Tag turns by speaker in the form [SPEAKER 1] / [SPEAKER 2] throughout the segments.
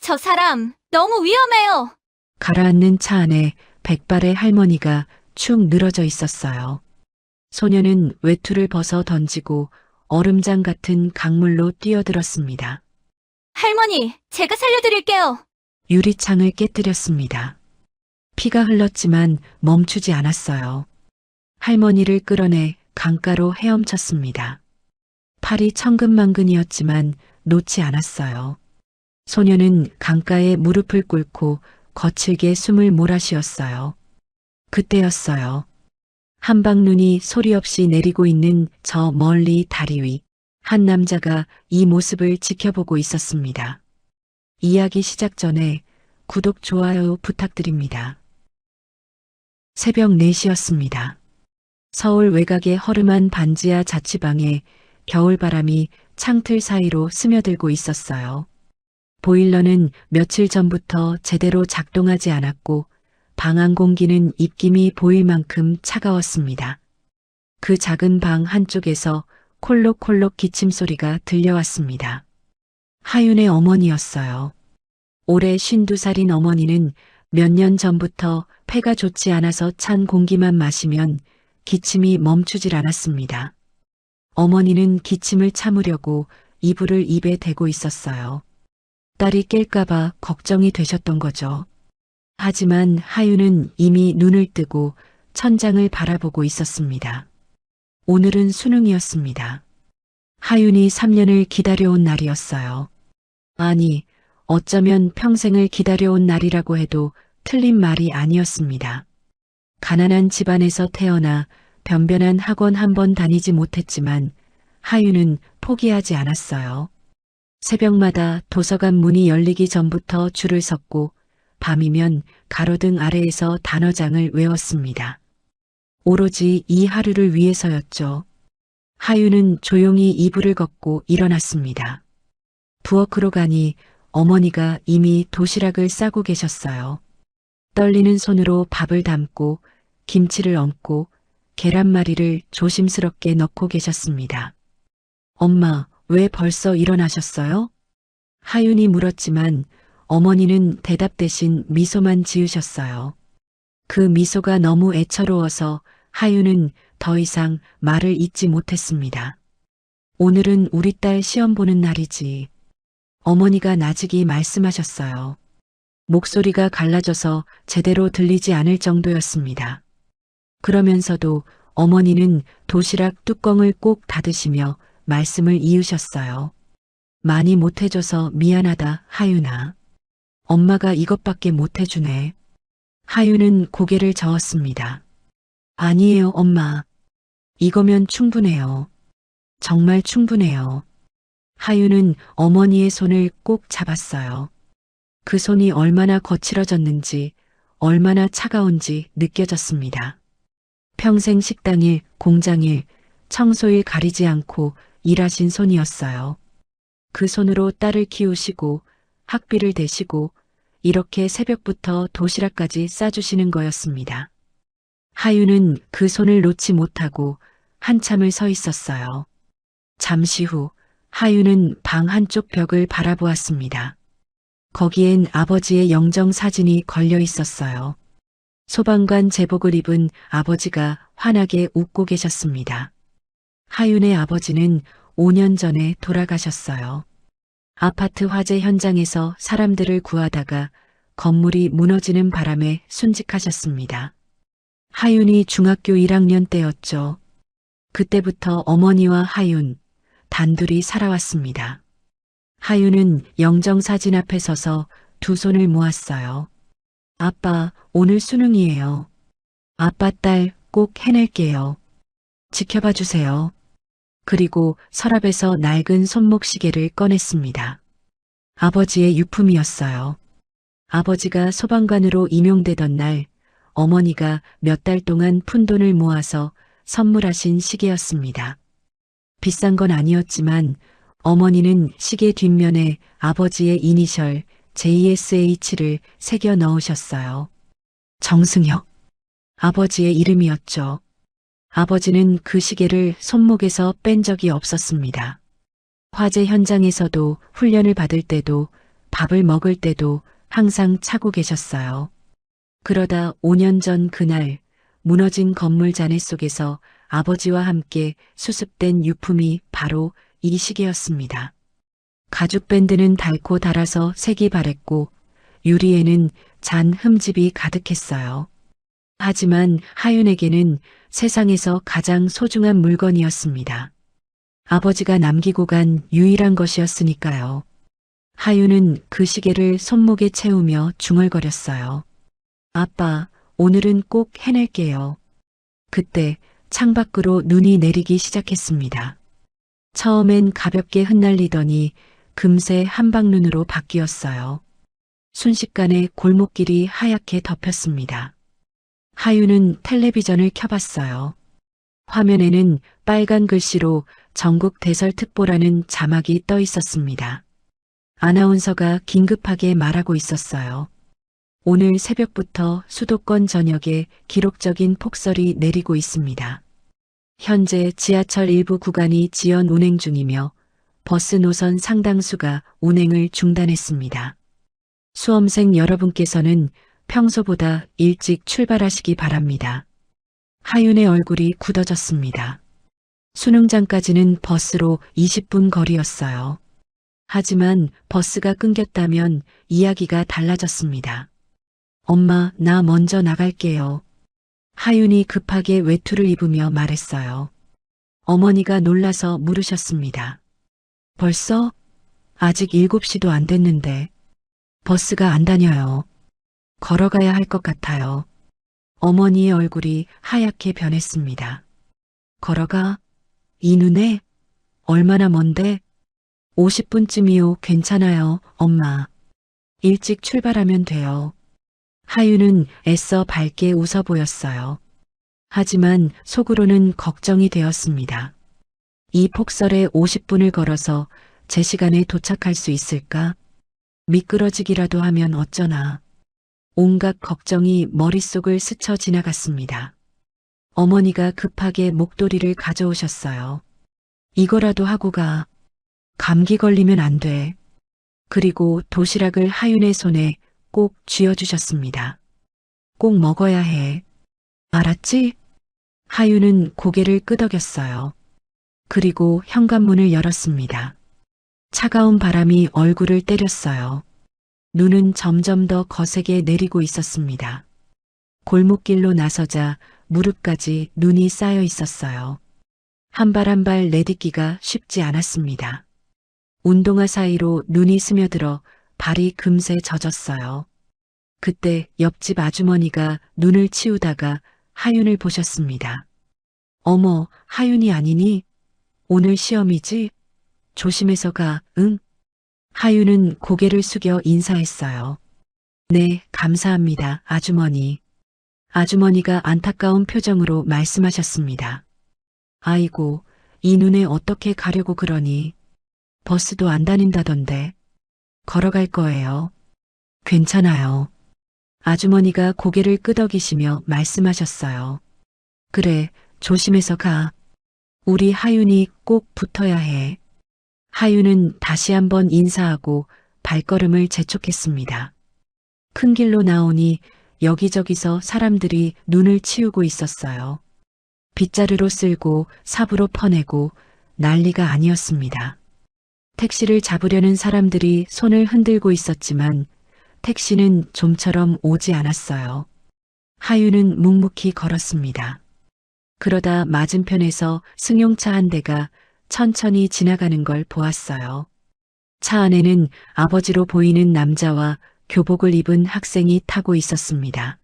[SPEAKER 1] 저 사람 너무 위험해요.
[SPEAKER 2] 가라앉는 차 안에 백발의 할머니가 축 늘어져 있었어요. 소녀는 외투를 벗어 던지고 얼음장 같은 강물로 뛰어들었습니다.
[SPEAKER 1] 할머니, 제가 살려드릴게요.
[SPEAKER 2] 유리창을 깨뜨렸습니다. 피가 흘렀지만 멈추지 않았어요. 할머니를 끌어내 강가로 헤엄쳤습니다. 팔이 천근만근이었지만 놓지 않았어요. 소녀는 강가에 무릎을 꿇고 거칠게 숨을 몰아쉬었어요. 그때였어요. 한방눈이 소리 없이 내리고 있는 저 멀리 다리 위, 한 남자가 이 모습을 지켜보고 있었습니다. 이야기 시작 전에 구독, 좋아요 부탁드립니다. 새벽 4시였습니다. 서울 외곽의 허름한 반지하 자취방에 겨울바람이 창틀 사이로 스며들고 있었어요. 보일러는 며칠 전부터 제대로 작동하지 않았고 방 안 공기는 입김이 보일 만큼 차가웠습니다. 그 작은 방 한쪽에서 콜록콜록 기침 소리가 들려왔습니다. 하윤의 어머니였어요. 올해 52살인 어머니는 몇 년 전부터 폐가 좋지 않아서 찬 공기만 마시면 기침이 멈추질 않았습니다. 어머니는 기침을 참으려고 이불을 입에 대고 있었어요. 딸이 깰까봐 걱정이 되셨던 거죠. 하지만 하윤은 이미 눈을 뜨고 천장을 바라보고 있었습니다. 오늘은 수능이었습니다. 하윤이 3년을 기다려온 날이었어요. 아니, 어쩌면 평생을 기다려온 날이라고 해도 틀린 말이 아니었습니다. 가난한 집안에서 태어나 변변한 학원 한 번 다니지 못했지만 하윤은 포기하지 않았어요. 새벽마다 도서관 문이 열리기 전부터 줄을 섰고 밤이면 가로등 아래에서 단어장을 외웠습니다. 오로지 이 하루를 위해서였죠. 하윤은 조용히 이불을 걷고 일어났습니다. 부엌으로 가니 어머니가 이미 도시락을 싸고 계셨어요. 떨리는 손으로 밥을 담고 김치를 얹고 계란말이를 조심스럽게 넣고 계셨습니다. 엄마, 왜 벌써 일어나셨어요? 하윤이 물었지만 어머니는 대답 대신 미소만 지으셨어요. 그 미소가 너무 애처로워서 하윤은 더 이상 말을 잇지 못했습니다. 오늘은 우리 딸 시험 보는 날이지. 어머니가 나직이 말씀하셨어요. 목소리가 갈라져서 제대로 들리지 않을 정도였습니다. 그러면서도 어머니는 도시락 뚜껑을 꼭 닫으시며 말씀을 이으셨어요. 많이 못해줘서 미안하다, 하윤아. 엄마가 이것밖에 못해주네. 하윤은 고개를 저었습니다. 아니에요, 엄마. 이거면 충분해요. 정말 충분해요. 하윤은 어머니의 손을 꼭 잡았어요. 그 손이 얼마나 거칠어졌는지, 얼마나 차가운지 느껴졌습니다. 평생 식당일, 공장일, 청소일 가리지 않고 일하신 손이었어요. 그 손으로 딸을 키우시고 학비를 대시고 이렇게 새벽부터 도시락까지 싸주시는 거였습니다. 하윤은 그 손을 놓지 못하고 한참을 서 있었어요. 잠시 후 하윤은 방 한쪽 벽을 바라보았습니다. 거기엔 아버지의 영정 사진이 걸려 있었어요. 소방관 제복을 입은 아버지가 환하게 웃고 계셨습니다. 하윤의 아버지는 5년 전에 돌아가셨어요. 아파트 화재 현장에서 사람들을 구하다가 건물이 무너지는 바람에 순직하셨습니다. 하윤이 중학교 1학년 때였죠. 그때부터 어머니와 하윤, 단둘이 살아왔습니다. 하윤은 영정사진 앞에 서서 두 손을 모았어요. 아빠, 오늘 수능이에요. 아빠 딸 꼭 해낼게요. 지켜봐 주세요. 그리고 서랍에서 낡은 손목시계를 꺼냈습니다. 아버지의 유품이었어요. 아버지가 소방관으로 임용되던 날 어머니가 몇 달 동안 푼돈을 모아서 선물하신 시계였습니다. 비싼 건 아니었지만 어머니는 시계 뒷면에 아버지의 이니셜 JSH를 새겨 넣으셨어요. 정승혁. 아버지의 이름이었죠. 아버지는 그 시계를 손목에서 뺀 적이 없었습니다. 화재 현장에서도 훈련을 받을 때도 밥을 먹을 때도 항상 차고 계셨어요. 그러다 5년 전 그날 무너진 건물 잔해 속에서 아버지와 함께 수습된 유품이 바로 이 시계였습니다. 가죽 밴드는 닳고 닳아서 색이 바랬고 유리에는 잔 흠집이 가득했어요. 하지만 하윤에게는 세상에서 가장 소중한 물건이었습니다. 아버지가 남기고 간 유일한 것이었으니까요. 하윤은 그 시계를 손목에 채우며 중얼거렸어요. 아빠, 오늘은 꼭 해낼게요. 그때 창밖으로 눈이 내리기 시작했습니다. 처음엔 가볍게 흩날리더니 금세 한방눈으로 바뀌었어요. 순식간에 골목길이 하얗게 덮였습니다. 하윤은 텔레비전을 켜봤어요. 화면에는 빨간 글씨로 전국 대설특보라는 자막이 떠 있었습니다. 아나운서가 긴급하게 말하고 있었어요. 오늘 새벽부터 수도권 전역에 기록적인 폭설이 내리고 있습니다. 현재 지하철 일부 구간이 지연 운행 중이며 버스 노선 상당수가 운행을 중단했습니다. 수험생 여러분께서는 평소보다 일찍 출발하시기 바랍니다. 하윤의 얼굴이 굳어졌습니다. 수능장까지는 버스로 20분 거리였어요. 하지만 버스가 끊겼다면 이야기가 달라졌습니다. 엄마, 나 먼저 나갈게요. 하윤이 급하게 외투를 입으며 말했어요. 어머니가 놀라서 물으셨습니다. 벌써? 아직 7시도 안 됐는데. 버스가 안 다녀요. 걸어가야 할 것 같아요. 어머니의 얼굴이 하얗게 변했습니다. 걸어가? 이 눈에? 얼마나 먼데? 50분쯤이요. 괜찮아요, 엄마. 일찍 출발하면 돼요. 하윤은 애써 밝게 웃어 보였어요. 하지만 속으로는 걱정이 되었습니다. 이 폭설에 50분을 걸어서 제 시간에 도착할 수 있을까? 미끄러지기라도 하면 어쩌나. 온갖 걱정이 머릿속을 스쳐 지나갔습니다. 어머니가 급하게 목도리를 가져오셨어요. 이거라도 하고 가. 감기 걸리면 안 돼. 그리고 도시락을 하윤의 손에 꼭 쥐어주셨습니다. 꼭 먹어야 해. 알았지? 하윤은 고개를 끄덕였어요. 그리고 현관문을 열었습니다. 차가운 바람이 얼굴을 때렸어요. 눈은 점점 더 거세게 내리고 있었습니다. 골목길로 나서자 무릎까지 눈이 쌓여 있었어요. 한 발 한 발 내딛기가 쉽지 않았습니다. 운동화 사이로 눈이 스며들어 발이 금세 젖었어요. 그때 옆집 아주머니가 눈을 치우다가 하윤을 보셨습니다. 어머, 하윤이 아니니? 오늘 시험이지? 조심해서 가, 응? 하윤은 고개를 숙여 인사했어요. 네, 감사합니다, 아주머니. 아주머니가 안타까운 표정으로 말씀하셨습니다. 아이고, 이 눈에 어떻게 가려고 그러니? 버스도 안 다닌다던데. 걸어갈 거예요. 괜찮아요. 아주머니가 고개를 끄덕이시며 말씀하셨어요. 그래, 조심해서 가. 우리 하윤이 꼭 붙어야 해. 하윤은 다시 한번 인사하고 발걸음을 재촉했습니다. 큰 길로 나오니 여기저기서 사람들이 눈을 치우고 있었어요. 빗자루로 쓸고 삽으로 퍼내고 난리가 아니었습니다. 택시를 잡으려는 사람들이 손을 흔들고 있었지만 택시는 좀처럼 오지 않았어요. 하윤은 묵묵히 걸었습니다. 그러다 맞은편에서 승용차 한 대가 천천히 지나가는 걸 보았어요. 차 안에는 아버지로 보이는 남자와 교복을 입은 학생이 타고 있었습니다.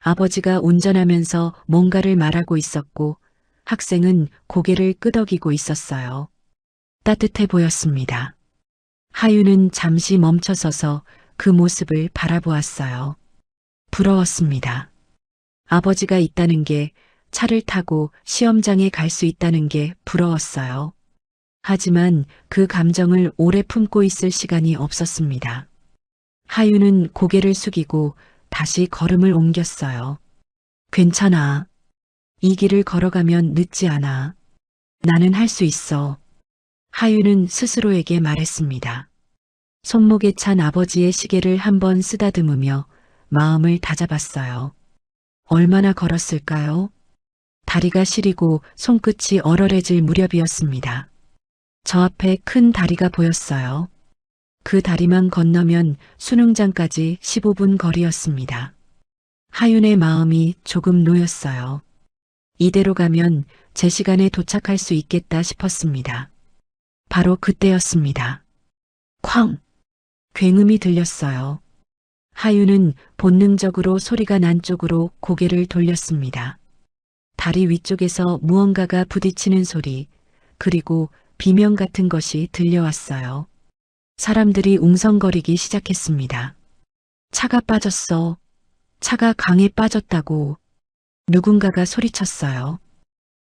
[SPEAKER 2] 아버지가 운전하면서 뭔가를 말하고 있었고 학생은 고개를 끄덕이고 있었어요. 따뜻해 보였습니다. 하윤은 잠시 멈춰서서 그 모습을 바라보았어요. 부러웠습니다. 아버지가 있다는 게, 차를 타고 시험장에 갈 수 있다는 게 부러웠어요. 하지만 그 감정을 오래 품고 있을 시간이 없었습니다. 하윤은 고개를 숙이고 다시 걸음을 옮겼어요. 괜찮아. 이 길을 걸어가면 늦지 않아. 나는 할 수 있어. 하윤은 스스로에게 말했습니다. 손목에 찬 아버지의 시계를 한번 쓰다듬으며 마음을 다잡았어요. 얼마나 걸었을까요? 다리가 시리고 손끝이 얼얼해질 무렵이었습니다. 저 앞에 큰 다리가 보였어요. 그 다리만 건너면 수능장까지 15분 거리였습니다. 하윤의 마음이 조금 놓였어요. 이대로 가면 제 시간에 도착할 수 있겠다 싶었습니다. 바로 그때였습니다. 쾅! 굉음이 들렸어요. 하윤은 본능적으로 소리가 난 쪽으로 고개를 돌렸습니다. 다리 위쪽에서 무언가가 부딪히는 소리, 그리고 비명 같은 것이 들려왔어요. 사람들이 웅성거리기 시작했습니다. 차가 빠졌어. 차가 강에 빠졌다고. 누군가가 소리쳤어요.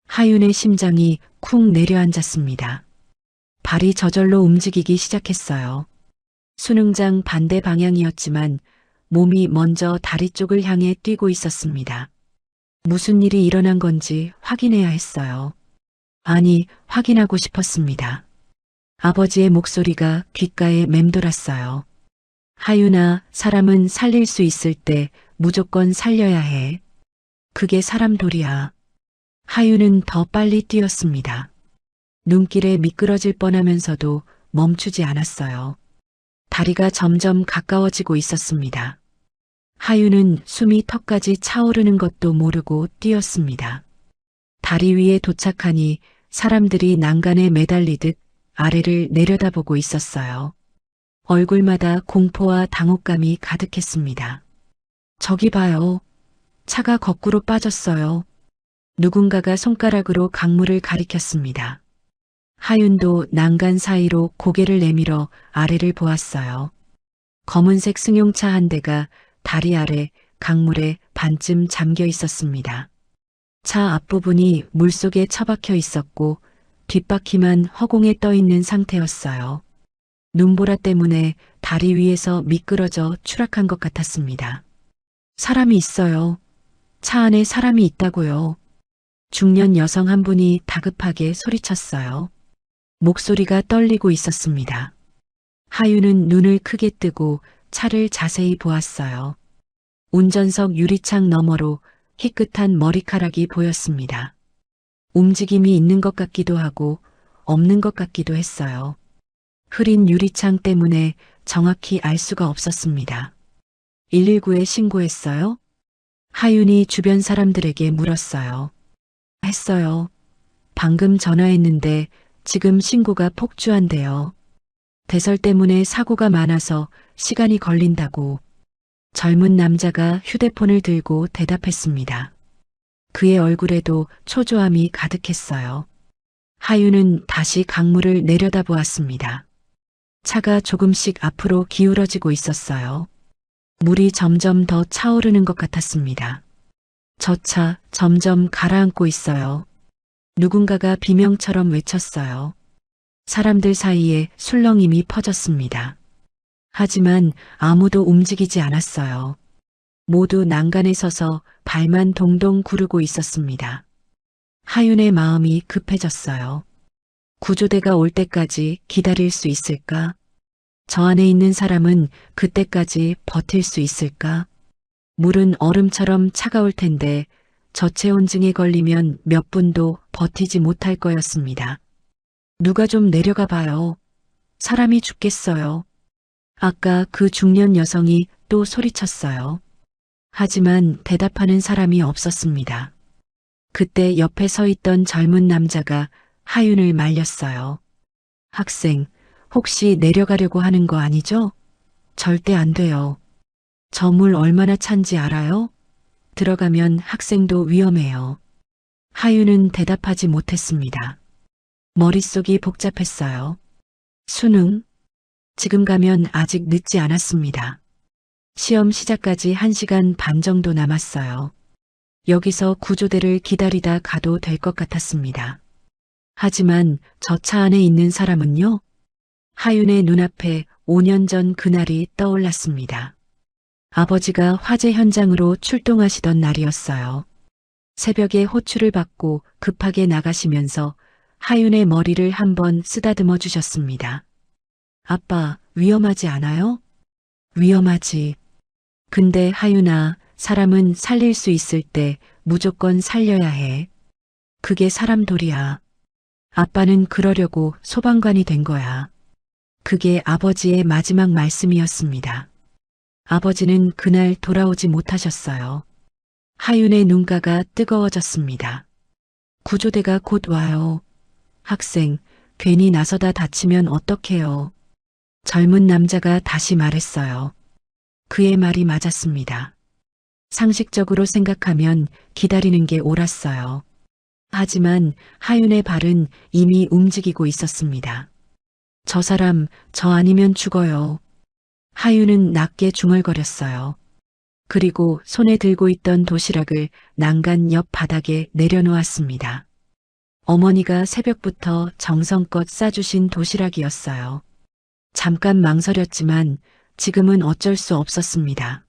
[SPEAKER 2] 하윤의 심장이 쿵 내려앉았습니다. 발이 저절로 움직이기 시작했어요. 수능장 반대 방향이었지만 몸이 먼저 다리 쪽을 향해 뛰고 있었습니다. 무슨 일이 일어난 건지 확인해야 했어요. 아니, 확인하고 싶었습니다. 아버지의 목소리가 귓가에 맴돌았어요. 하윤아, 사람은 살릴 수 있을 때 무조건 살려야 해. 그게 사람 도리야. 하윤은 더 빨리 뛰었습니다. 눈길에 미끄러질 뻔하면서도 멈추지 않았어요. 다리가 점점 가까워지고 있었습니다. 하윤은 숨이 턱까지 차오르는 것도 모르고 뛰었습니다. 다리 위에 도착하니 사람들이 난간에 매달리듯 아래를 내려다보고 있었어요. 얼굴마다 공포와 당혹감이 가득했습니다. 저기 봐요. 차가 거꾸로 빠졌어요. 누군가가 손가락으로 강물을 가리켰습니다. 하윤도 난간 사이로 고개를 내밀어 아래를 보았어요. 검은색 승용차 한 대가 다리 아래 강물에 반쯤 잠겨 있었습니다. 차 앞부분이 물속에 처박혀 있었고 뒷바퀴만 허공에 떠 있는 상태였어요. 눈보라 때문에 다리 위에서 미끄러져 추락한 것 같았습니다. 사람이 있어요. 차 안에 사람이 있다고요. 중년 여성 한 분이 다급하게 소리쳤어요. 목소리가 떨리고 있었습니다. 하윤은 눈을 크게 뜨고 차를 자세히 보았어요. 운전석 유리창 너머로 희끗한 머리카락이 보였습니다. 움직임이 있는 것 같기도 하고 없는 것 같기도 했어요. 흐린 유리창 때문에 정확히 알 수가 없었습니다. 119에 신고했어요? 하윤이 주변 사람들에게 물었어요. 했어요. 방금 전화했는데 지금 신고가 폭주한대요. 대설 때문에 사고가 많아서 시간이 걸린다고. 젊은 남자가 휴대폰을 들고 대답했습니다. 그의 얼굴에도 초조함이 가득했어요. 하윤은 다시 강물을 내려다보았습니다. 차가 조금씩 앞으로 기울어지고 있었어요. 물이 점점 더 차오르는 것 같았습니다. 저 차 점점 가라앉고 있어요. 누군가가 비명처럼 외쳤어요. 사람들 사이에 술렁임이 퍼졌습니다. 하지만 아무도 움직이지 않았어요. 모두 난간에 서서 발만 동동 구르고 있었습니다. 하윤의 마음이 급해졌어요. 구조대가 올 때까지 기다릴 수 있을까? 저 안에 있는 사람은 그때까지 버틸 수 있을까? 물은 얼음처럼 차가울 텐데 저체온증에 걸리면 몇 분도 버티지 못할 거였습니다. 누가 좀 내려가 봐요. 사람이 죽겠어요. 아까 그 중년 여성이 또 소리쳤어요. 하지만 대답하는 사람이 없었습니다. 그때 옆에 서 있던 젊은 남자가 하윤을 말렸어요. 학생, 혹시 내려가려고 하는 거 아니죠? 절대 안 돼요. 저 물 얼마나 찬지 알아요? 들어가면 학생도 위험해요. 하윤은 대답하지 못했습니다. 머릿속이 복잡했어요. 수능? 지금 가면 아직 늦지 않았습니다. 시험 시작까지 1시간 반 정도 남았어요. 여기서 구조대를 기다리다 가도 될 것 같았습니다. 하지만 저 차 안에 있는 사람은요? 하윤의 눈앞에 5년 전 그날이 떠올랐습니다. 아버지가 화재 현장으로 출동하시던 날이었어요. 새벽에 호출을 받고 급하게 나가시면서 하윤의 머리를 한번 쓰다듬어 주셨습니다. 아빠, 위험하지 않아요? 위험하지. 근데 하윤아, 사람은 살릴 수 있을 때 무조건 살려야 해. 그게 사람 도리야. 아빠는 그러려고 소방관이 된 거야. 그게 아버지의 마지막 말씀이었습니다. 아버지는 그날 돌아오지 못하셨어요. 하윤의 눈가가 뜨거워졌습니다. 구조대가 곧 와요. 학생, 괜히 나서다 다치면 어떡해요. 젊은 남자가 다시 말했어요. 그의 말이 맞았습니다. 상식적으로 생각하면 기다리는 게 옳았어요. 하지만 하윤의 발은 이미 움직이고 있었습니다. 저 사람, 저 아니면 죽어요. 하윤은 낮게 중얼거렸어요. 그리고 손에 들고 있던 도시락을 난간 옆 바닥에 내려놓았습니다. 어머니가 새벽부터 정성껏 싸주신 도시락이었어요. 잠깐 망설였지만 지금은 어쩔 수 없었습니다.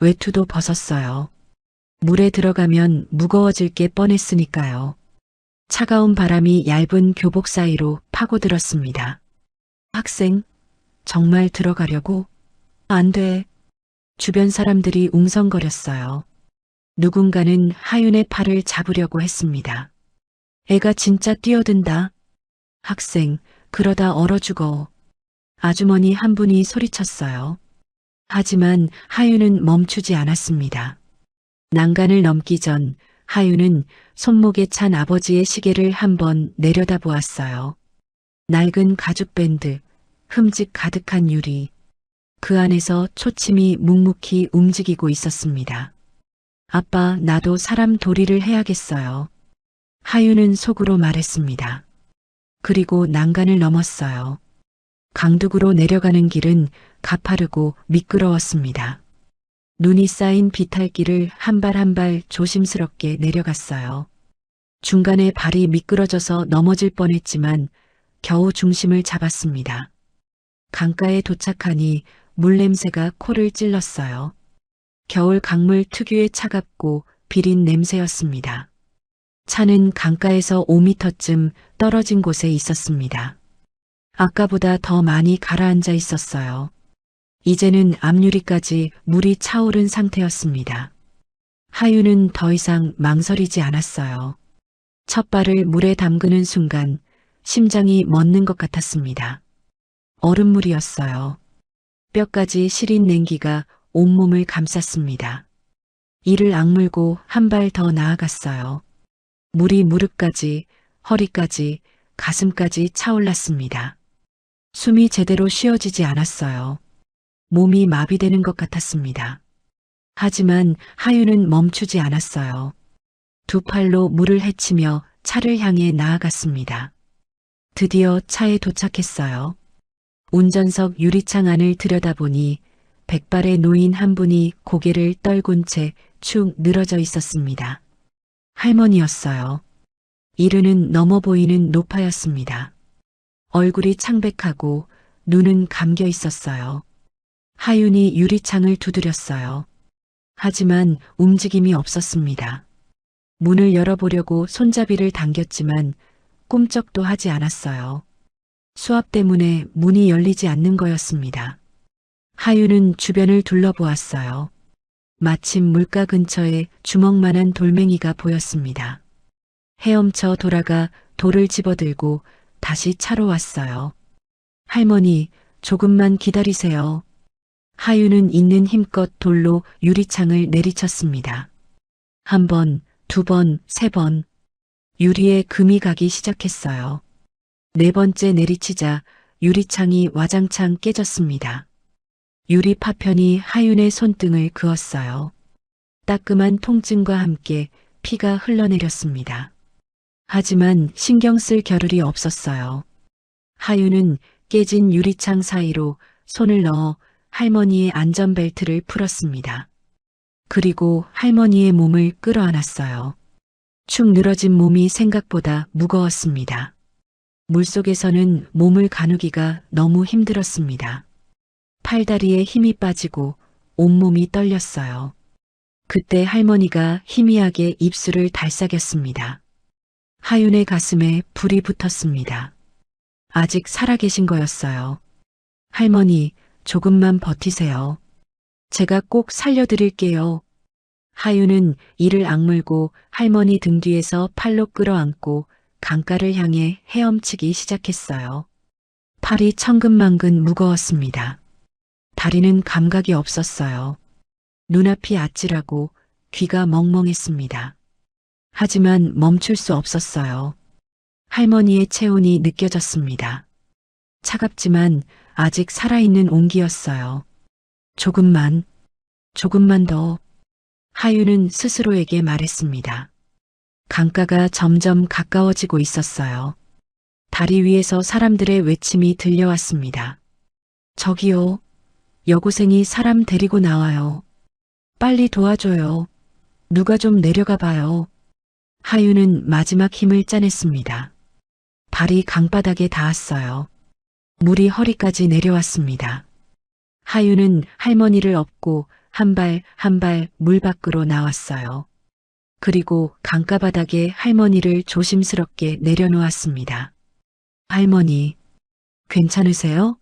[SPEAKER 2] 외투도 벗었어요. 물에 들어가면 무거워질 게 뻔했으니까요. 차가운 바람이 얇은 교복 사이로 파고들었습니다. 학생, 정말 들어가려고? 안 돼. 주변 사람들이 웅성거렸어요. 누군가는 하윤의 팔을 잡으려고 했습니다. 애가 진짜 뛰어든다. 학생, 그러다 얼어 죽어. 아주머니 한 분이 소리쳤어요. 하지만 하윤은 멈추지 않았습니다. 난간을 넘기 전 하윤은 손목에 찬 아버지의 시계를 한번 내려다보았어요. 낡은 가죽 밴드, 흠집 가득한 유리. 그 안에서 초침이 묵묵히 움직이고 있었습니다. 아빠, 나도 사람 도리를 해야겠어요. 하윤은 속으로 말했습니다. 그리고 난간을 넘었어요. 강둑으로 내려가는 길은 가파르고 미끄러웠습니다. 눈이 쌓인 비탈길을 한 발 한 발 조심스럽게 내려갔어요. 중간에 발이 미끄러져서 넘어질 뻔했지만 겨우 중심을 잡았습니다. 강가에 도착하니 물 냄새가 코를 찔렀어요. 겨울 강물 특유의 차갑고 비린 냄새였습니다. 차는 강가에서 5미터쯤 떨어진 곳에 있었습니다. 아까보다 더 많이 가라앉아 있었어요. 이제는 앞유리까지 물이 차오른 상태였습니다. 하윤은 더 이상 망설이지 않았어요. 첫 발을 물에 담그는 순간 심장이 멎는 것 같았습니다. 얼음물이었어요. 뼈까지 시린 냉기가 온몸을 감쌌습니다. 이를 악물고 한 발 더 나아갔어요. 물이 무릎까지, 허리까지, 가슴까지 차올랐습니다. 숨이 제대로 쉬어지지 않았어요. 몸이 마비되는 것 같았습니다. 하지만 하윤은 멈추지 않았어요. 두 팔로 물을 헤치며 차를 향해 나아갔습니다. 드디어 차에 도착했어요. 운전석 유리창 안을 들여다보니 백발의 노인 한 분이 고개를 떨군 채 축 늘어져 있었습니다. 할머니였어요. 이르는 넘어 보이는 노파였습니다. 얼굴이 창백하고 눈은 감겨 있었어요. 하윤이 유리창을 두드렸어요. 하지만 움직임이 없었습니다. 문을 열어보려고 손잡이를 당겼지만 꿈쩍도 하지 않았어요. 수압 때문에 문이 열리지 않는 거였습니다. 하윤은 주변을 둘러보았어요. 마침 물가 근처에 주먹만한 돌멩이가 보였습니다. 헤엄쳐 돌아가 돌을 집어들고 다시 차로 왔어요. 할머니, 조금만 기다리세요. 하윤은 있는 힘껏 돌로 유리창을 내리쳤습니다. 한 번, 두 번, 세 번. 유리에 금이 가기 시작했어요. 네 번째 내리치자 유리창이 와장창 깨졌습니다. 유리 파편이 하윤의 손등을 그었어요. 따끔한 통증과 함께 피가 흘러내렸습니다. 하지만 신경 쓸 겨를이 없었어요. 하윤은 깨진 유리창 사이로 손을 넣어 할머니의 안전벨트를 풀었습니다. 그리고 할머니의 몸을 끌어안았어요. 축 늘어진 몸이 생각보다 무거웠습니다. 물속에서는 몸을 가누기가 너무 힘들었습니다. 팔다리에 힘이 빠지고 온몸이 떨렸어요. 그때 할머니가 희미하게 입술을 달싹였습니다. 하윤의 가슴에 불이 붙었습니다. 아직 살아계신 거였어요. 할머니, 조금만 버티세요. 제가 꼭 살려드릴게요. 하유는 이를 악물고 할머니 등 뒤에서 팔로 끌어안고 강가를 향해 헤엄치기 시작했어요. 팔이 천근만근 무거웠습니다. 다리는 감각이 없었어요. 눈앞이 아찔하고 귀가 멍멍했습니다. 하지만 멈출 수 없었어요. 할머니의 체온이 느껴졌습니다. 차갑지만 아직 살아있는 온기였어요. 조금만 더. 하유는 스스로에게 말했습니다. 강가가 점점 가까워지고 있었어요. 다리 위에서 사람들의 외침이 들려왔습니다. 저기요. 여고생이 사람 데리고 나와요. 빨리 도와줘요. 누가 좀 내려가 봐요. 하유는 마지막 힘을 짜냈습니다. 발이 강바닥에 닿았어요. 물이 허리까지 내려왔습니다. 하유는 할머니를 업고 한 발 한 발 물 밖으로 나왔어요. 그리고 강가바닥에 할머니를 조심스럽게 내려놓았습니다. 할머니, 괜찮으세요?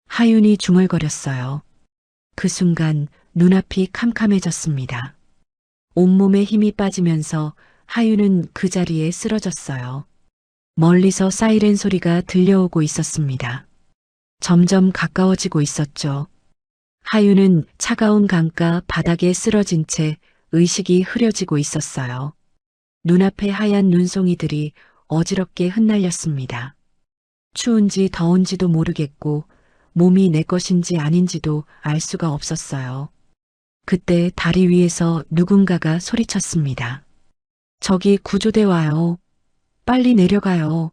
[SPEAKER 2] 하윤이 중얼거렸어요. 그 순간 눈앞이 캄캄해졌습니다. 온몸에 힘이 빠지면서 하윤은 그 자리에 쓰러졌어요. 멀리서 사이렌 소리가 들려오고 있었습니다. 점점 가까워지고 있었죠. 하윤은 차가운 강가 바닥에 쓰러진 채 의식이 흐려지고 있었어요. 눈앞에 하얀 눈송이들이 어지럽게 흩날렸습니다. 추운지 더운지도 모르겠고 몸이 내 것인지 아닌지도 알 수가 없었어요. 그때 다리 위에서 누군가가 소리쳤습니다. 저기 구조대 와요. 빨리 내려가요.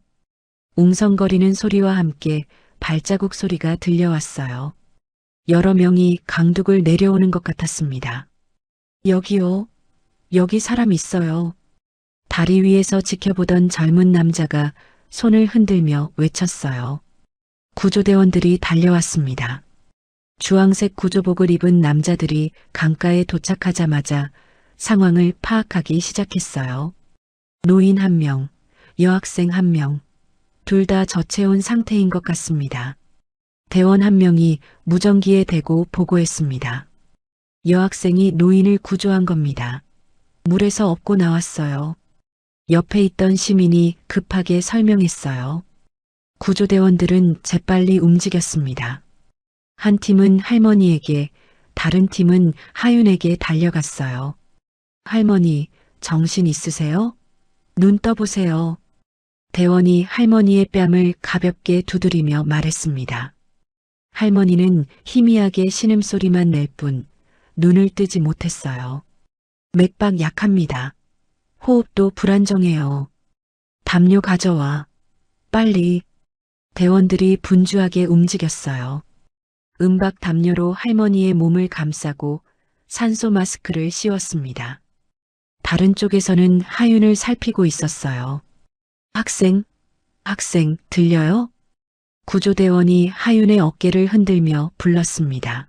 [SPEAKER 2] 웅성거리는 소리와 함께 발자국 소리가 들려왔어요. 여러 명이 강둑을 내려오는 것 같았습니다. 여기요. 여기 사람 있어요. 다리 위에서 지켜보던 젊은 남자가 손을 흔들며 외쳤어요. 구조대원들이 달려왔습니다. 주황색 구조복을 입은 남자들이 강가에 도착하자마자 상황을 파악하기 시작했어요. 노인 1명, 여학생 1명, 둘 다 저체온 상태인 것 같습니다. 대원 1명이 무전기에 대고 보고했습니다. 여학생이 노인을 구조한 겁니다. 물에서 업고 나왔어요. 옆에 있던 시민이 급하게 설명했어요. 구조대원들은 재빨리 움직였습니다. 한 팀은 할머니에게, 다른 팀은 하윤에게 달려갔어요. 할머니, 정신 있으세요? 눈 떠보세요. 대원이 할머니의 뺨을 가볍게 두드리며 말했습니다. 할머니는 희미하게 신음소리만 낼 뿐 눈을 뜨지 못했어요. 맥박 약합니다. 호흡도 불안정해요. 담요 가져와. 빨리. 대원들이 분주하게 움직였어요. 은박 담요로 할머니의 몸을 감싸고 산소 마스크를 씌웠습니다. 다른 쪽에서는 하윤을 살피고 있었어요. 학생, 들려요? 구조대원이 하윤의 어깨를 흔들며 불렀습니다.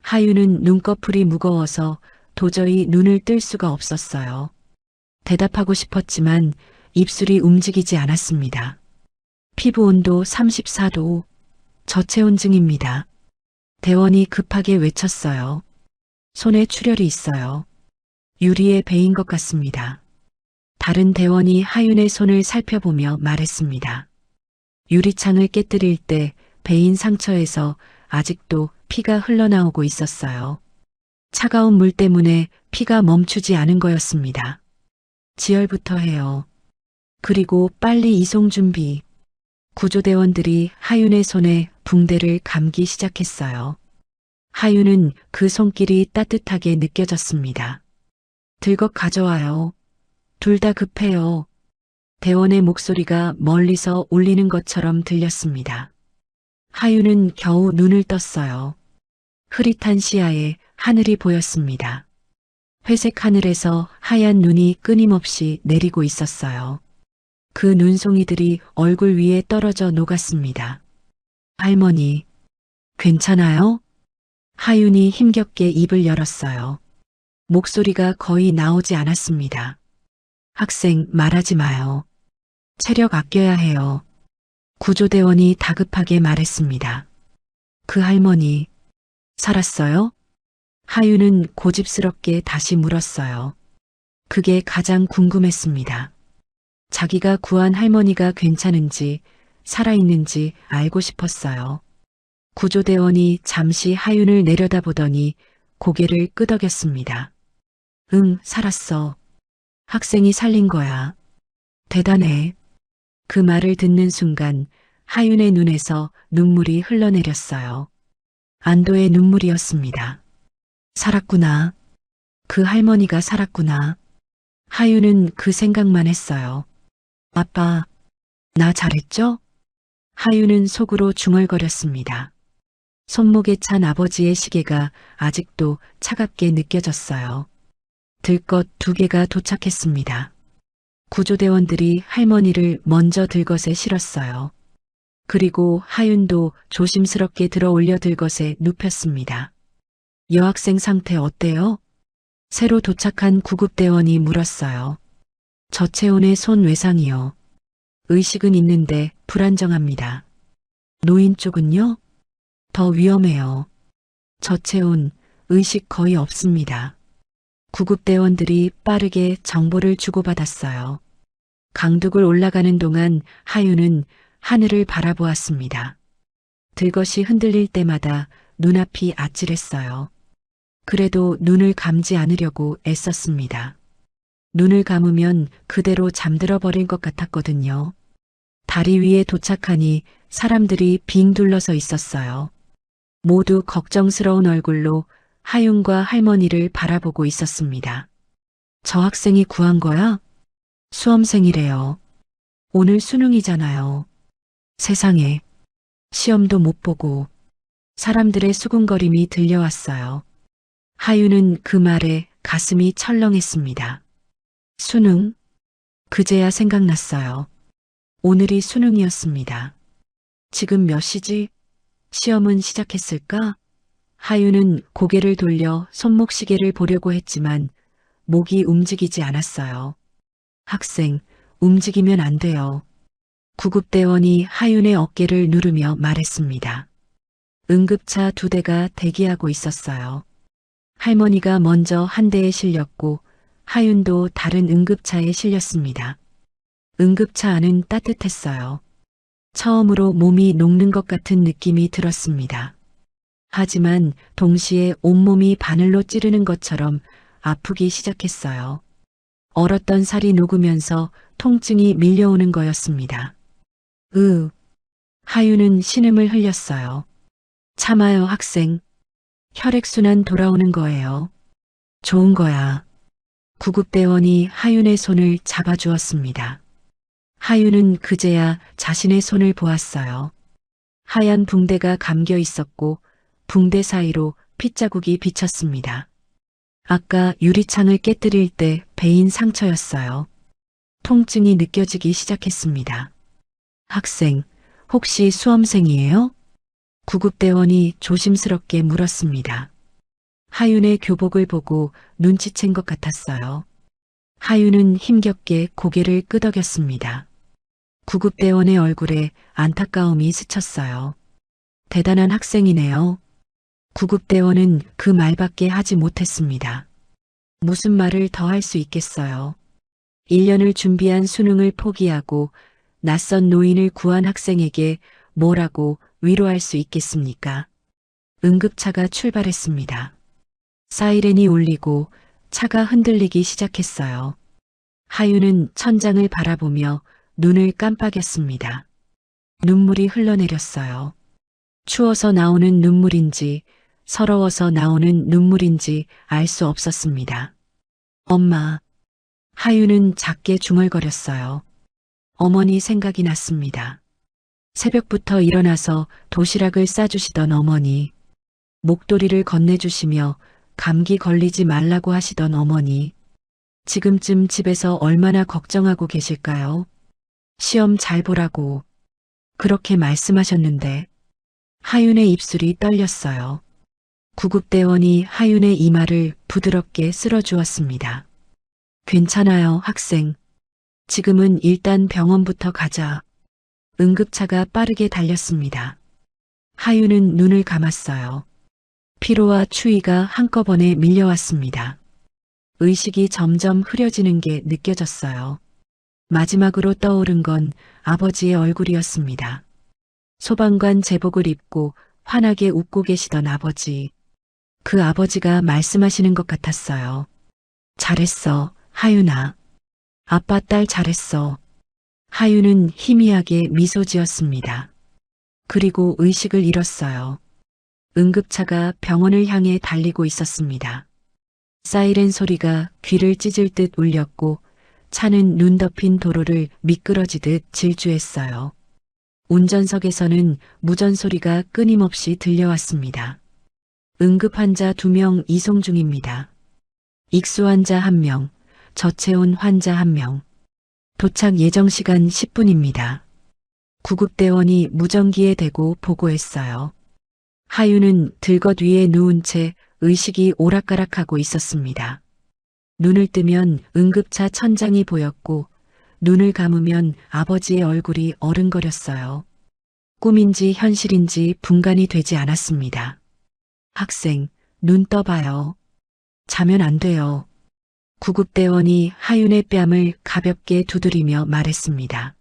[SPEAKER 2] 하윤은 눈꺼풀이 무거워서 도저히 눈을 뜰 수가 없었어요. 대답하고 싶었지만 입술이 움직이지 않았습니다. 피부 온도 34도, 저체온증입니다. 대원이 급하게 외쳤어요. 손에 출혈이 있어요. 유리에 베인 것 같습니다. 다른 대원이 하윤의 손을 살펴보며 말했습니다. 유리창을 깨뜨릴 때 베인 상처에서 아직도 피가 흘러나오고 있었어요. 차가운 물 때문에 피가 멈추지 않은 거였습니다. 지혈부터 해요. 그리고 빨리 이송 준비. 구조대원들이 하윤의 손에 붕대를 감기 시작했어요. 하윤은 그 손길이 따뜻하게 느껴졌습니다. 들것 가져와요. 둘 다 급해요. 대원의 목소리가 멀리서 울리는 것처럼 들렸습니다. 하윤은 겨우 눈을 떴어요. 흐릿한 시야에 하늘이 보였습니다. 회색 하늘에서 하얀 눈이 끊임없이 내리고 있었어요. 그 눈송이들이 얼굴 위에 떨어져 녹았습니다. 할머니, 괜찮아요? 하윤이 힘겹게 입을 열었어요. 목소리가 거의 나오지 않았습니다. 학생, 말하지 마요. 체력 아껴야 해요. 구조대원이 다급하게 말했습니다. 그 할머니, 살았어요? 하윤은 고집스럽게 다시 물었어요. 그게 가장 궁금했습니다. 자기가 구한 할머니가 괜찮은지, 살아있는지 알고 싶었어요. 구조대원이 잠시 하윤을 내려다보더니 고개를 끄덕였습니다. 응, 살았어. 학생이 살린 거야. 대단해. 그 말을 듣는 순간 하윤의 눈에서 눈물이 흘러내렸어요. 안도의 눈물이었습니다. 살았구나. 그 할머니가 살았구나. 하윤은 그 생각만 했어요. 아빠, 나 잘했죠? 하윤은 속으로 중얼거렸습니다. 손목에 찬 아버지의 시계가 아직도 차갑게 느껴졌어요. 들것 2개가 도착했습니다. 구조대원들이 할머니를 먼저 들것에 실었어요. 그리고 하윤도 조심스럽게 들어 올려 들것에 눕혔습니다. 여학생 상태 어때요? 새로 도착한 구급대원이 물었어요. 저체온의 손 외상이요. 의식은 있는데 불안정합니다. 노인 쪽은요? 더 위험해요. 저체온, 의식 거의 없습니다. 구급대원들이 빠르게 정보를 주고받았어요. 강둑을 올라가는 동안 하윤은 하늘을 바라보았습니다. 들것이 흔들릴 때마다 눈앞이 아찔했어요. 그래도 눈을 감지 않으려고 애썼습니다. 눈을 감으면 그대로 잠들어 버릴 것 같았거든요. 다리 위에 도착하니 사람들이 빙 둘러서 있었어요. 모두 걱정스러운 얼굴로 하윤과 할머니를 바라보고 있었습니다. 저 학생이 구한 거야? 수험생이래요. 오늘 수능이잖아요. 세상에, 시험도 못 보고 사람들의 수군거림이 들려왔어요. 하윤은 그 말에 가슴이 철렁했습니다. 수능? 그제야 생각났어요. 오늘이 수능이었습니다. 지금 몇 시지? 시험은 시작했을까? 하윤은 고개를 돌려 손목시계를 보려고 했지만 목이 움직이지 않았어요. 학생, 움직이면 안 돼요. 구급대원이 하윤의 어깨를 누르며 말했습니다. 응급차 2대가 대기하고 있었어요. 할머니가 먼저 한 대에 실렸고 하윤도 다른 응급차에 실렸습니다. 응급차 안은 따뜻했어요. 처음으로 몸이 녹는 것 같은 느낌이 들었습니다. 하지만 동시에 온몸이 바늘로 찌르는 것처럼 아프기 시작했어요. 얼었던 살이 녹으면서 통증이 밀려오는 거였습니다. 하윤은 신음을 흘렸어요. 참아요, 학생. 혈액순환 돌아오는 거예요. 좋은 거야. 구급대원이 하윤의 손을 잡아주었습니다. 하윤은 그제야 자신의 손을 보았어요. 하얀 붕대가 감겨 있었고 붕대 사이로 핏자국이 비쳤습니다. 아까 유리창을 깨뜨릴 때 베인 상처였어요. 통증이 느껴지기 시작했습니다. 학생, 혹시 수험생이에요? 구급대원이 조심스럽게 물었습니다. 하윤의 교복을 보고 눈치챈 것 같았어요. 하윤은 힘겹게 고개를 끄덕였습니다. 구급대원의 얼굴에 안타까움이 스쳤어요. 대단한 학생이네요. 구급대원은 그 말밖에 하지 못했습니다. 무슨 말을 더 할 수 있겠어요. 1년을 준비한 수능을 포기하고 낯선 노인을 구한 학생에게 뭐라고 위로할 수 있겠습니까? 응급차가 출발했습니다. 사이렌이 울리고 차가 흔들리기 시작했어요. 하윤은 천장을 바라보며 눈을 깜빡였습니다. 눈물이 흘러내렸어요. 추워서 나오는 눈물인지 서러워서 나오는 눈물인지 알 수 없었습니다. 엄마. 하윤은 작게 중얼거렸어요. 어머니 생각이 났습니다. 새벽부터 일어나서 도시락을 싸주시던 어머니, 목도리를 건네주시며 감기 걸리지 말라고 하시던 어머니, 지금쯤 집에서 얼마나 걱정하고 계실까요? 시험 잘 보라고 그렇게 말씀하셨는데. 하윤의 입술이 떨렸어요. 구급대원이 하윤의 이마를 부드럽게 쓸어주었습니다. 괜찮아요, 학생. 지금은 일단 병원부터 가자. 응급차가 빠르게 달렸습니다. 하윤은 눈을 감았어요. 피로와 추위가 한꺼번에 밀려왔습니다. 의식이 점점 흐려지는 게 느껴졌어요. 마지막으로 떠오른 건 아버지의 얼굴이었습니다. 소방관 제복을 입고 환하게 웃고 계시던 아버지. 그 아버지가 말씀하시는 것 같았어요. 잘했어, 하윤아. 아빠 딸 잘했어. 하윤은 희미하게 미소 지었습니다. 그리고 의식을 잃었어요. 응급차가 병원을 향해 달리고 있었습니다. 사이렌 소리가 귀를 찢을 듯 울렸고 차는 눈 덮인 도로를 미끄러지듯 질주했어요. 운전석에서는 무전 소리가 끊임없이 들려왔습니다. 응급 환자 2명 이송 중입니다. 익수 환자 1명, 저체온 환자 1명. 도착 예정 시간 10분입니다. 구급대원이 무전기에 대고 보고했어요. 하윤은 들것 위에 누운 채 의식이 오락가락하고 있었습니다. 눈을 뜨면 응급차 천장이 보였고 눈을 감으면 아버지의 얼굴이 어른거렸어요. 꿈인지 현실인지 분간이 되지 않았습니다. 학생, 눈 떠봐요. 자면 안 돼요. 구급대원이 하윤의 뺨을 가볍게 두드리며 말했습니다.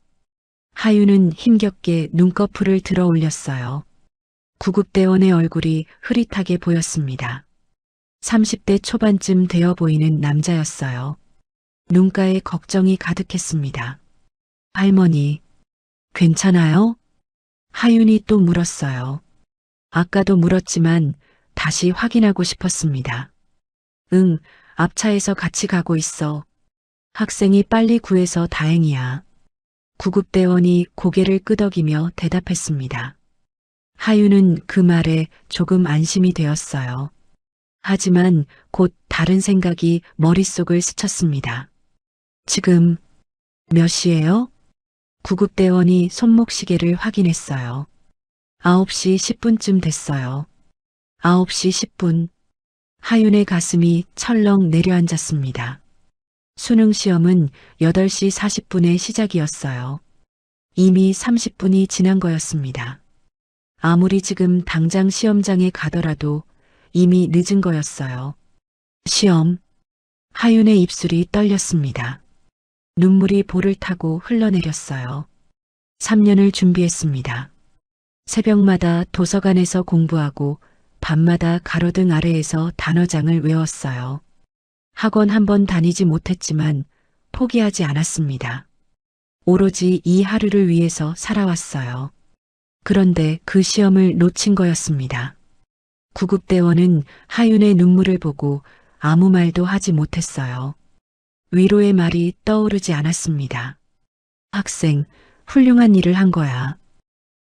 [SPEAKER 2] 하윤은 힘겹게 눈꺼풀을 들어 올렸어요. 구급대원의 얼굴이 흐릿하게 보였습니다. 30대 초반쯤 되어 보이는 남자였어요. 눈가에 걱정이 가득했습니다. 할머니, 괜찮아요? 하윤이 또 물었어요. 아까도 물었지만 다시 확인하고 싶었습니다. 응, 앞차에서 같이 가고 있어. 학생이 빨리 구해서 다행이야. 구급대원이 고개를 끄덕이며 대답했습니다. 하윤은 그 말에 조금 안심이 되었어요. 하지만 곧 다른 생각이 머릿속을 스쳤습니다. 지금 몇 시예요? 구급대원이 손목시계를 확인했어요. 9시 10분쯤 됐어요. 9시 10분. 하윤의 가슴이 철렁 내려앉았습니다. 수능 시험은 8시 40분에 시작이었어요. 이미 30분이 지난 거였습니다. 아무리 지금 당장 시험장에 가더라도 이미 늦은 거였어요. 시험. 하윤의 입술이 떨렸습니다. 눈물이 볼을 타고 흘러내렸어요. 3년을 준비했습니다. 새벽마다 도서관에서 공부하고 밤마다 가로등 아래에서 단어장을 외웠어요. 학원 한 번 다니지 못했지만 포기하지 않았습니다. 오로지 이 하루를 위해서 살아왔어요. 그런데 그 시험을 놓친 거였습니다. 구급대원은 하윤의 눈물을 보고 아무 말도 하지 못했어요. 위로의 말이 떠오르지 않았습니다. 학생, 훌륭한 일을 한 거야.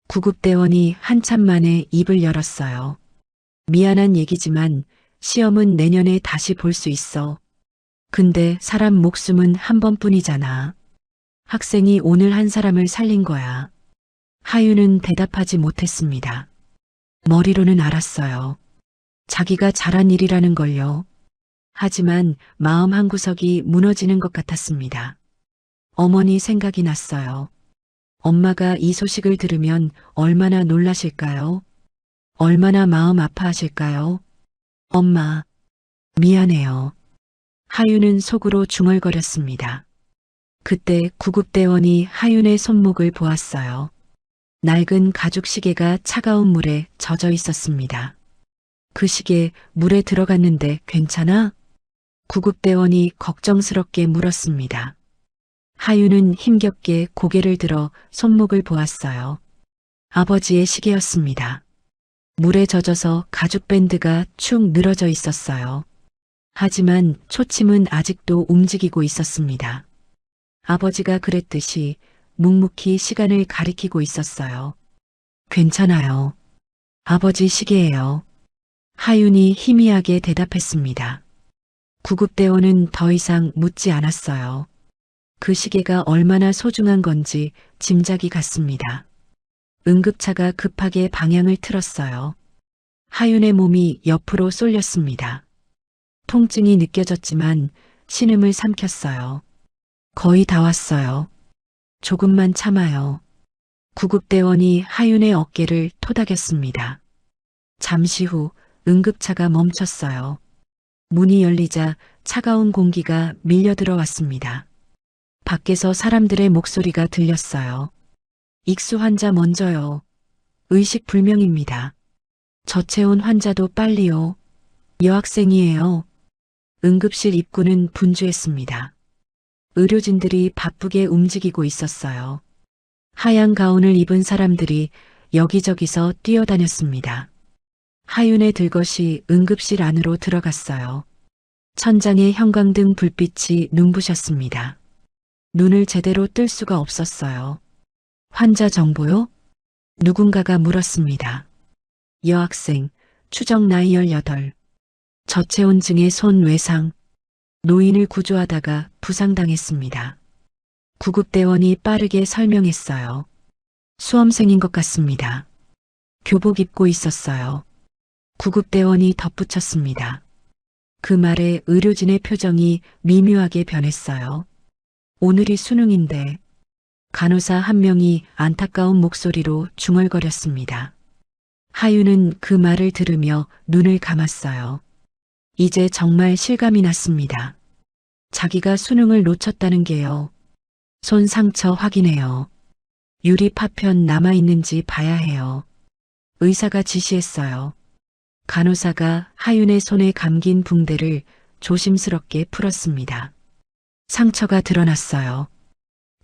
[SPEAKER 2] 구급대원이 한참 만에 입을 열었어요. 미안한 얘기지만 시험은 내년에 다시 볼 수 있어. 근데 사람 목숨은 한 번뿐이잖아. 학생이 오늘 한 사람을 살린 거야. 하윤은 대답하지 못했습니다. 머리로는 알았어요. 자기가 잘한 일이라는 걸요. 하지만 마음 한구석이 무너지는 것 같았습니다. 어머니 생각이 났어요. 엄마가 이 소식을 들으면 얼마나 놀라실까요? 얼마나 마음 아파하실까요? 엄마, 미안해요. 하윤은 속으로 중얼거렸습니다. 그때 구급대원이 하윤의 손목을 보았어요. 낡은 가죽 시계가 차가운 물에 젖어 있었습니다. 그 시계 물에 들어갔는데 괜찮아? 구급대원이 걱정스럽게 물었습니다. 하윤은 힘겹게 고개를 들어 손목을 보았어요. 아버지의 시계였습니다. 물에 젖어서 가죽 밴드가 축 늘어져 있었어요. 하지만 초침은 아직도 움직이고 있었습니다. 아버지가 그랬듯이 묵묵히 시간을 가리키고 있었어요. 괜찮아요. 아버지 시계예요. 하윤이 희미하게 대답했습니다. 구급대원은 더 이상 묻지 않았어요. 그 시계가 얼마나 소중한 건지 짐작이 갔습니다. 응급차가 급하게 방향을 틀었어요. 하윤의 몸이 옆으로 쏠렸습니다. 통증이 느껴졌지만 신음을 삼켰어요. 거의 다 왔어요. 조금만 참아요. 구급대원이 하윤의 어깨를 토닥였습니다. 잠시 후 응급차가 멈췄어요. 문이 열리자 차가운 공기가 밀려 들어왔습니다. 밖에서 사람들의 목소리가 들렸어요. 익수 환자 먼저요. 의식 불명입니다. 저체온 환자도 빨리요. 여학생이에요. 응급실 입구는 분주했습니다. 의료진들이 바쁘게 움직이고 있었어요. 하얀 가운을 입은 사람들이 여기저기서 뛰어다녔습니다. 하윤의 들것이 응급실 안으로 들어갔어요. 천장에 형광등 불빛이 눈부셨습니다. 눈을 제대로 뜰 수가 없었어요. 환자 정보요? 누군가가 물었습니다. 여학생, 추정 나이 18. 저체온증의 손 외상. 노인을 구조하다가 부상당했습니다. 구급대원이 빠르게 설명했어요. 수험생인 것 같습니다. 교복 입고 있었어요. 구급대원이 덧붙였습니다. 그 말에 의료진의 표정이 미묘하게 변했어요. 오늘이 수능인데 간호사 한 명이 안타까운 목소리로 중얼거렸습니다. 하윤은 그 말을 들으며 눈을 감았어요. 이제 정말 실감이 났습니다. 자기가 수능을 놓쳤다는 게요. 손 상처 확인해요. 유리 파편 남아있는지 봐야 해요. 의사가 지시했어요. 간호사가 하윤의 손에 감긴 붕대를 조심스럽게 풀었습니다. 상처가 드러났어요.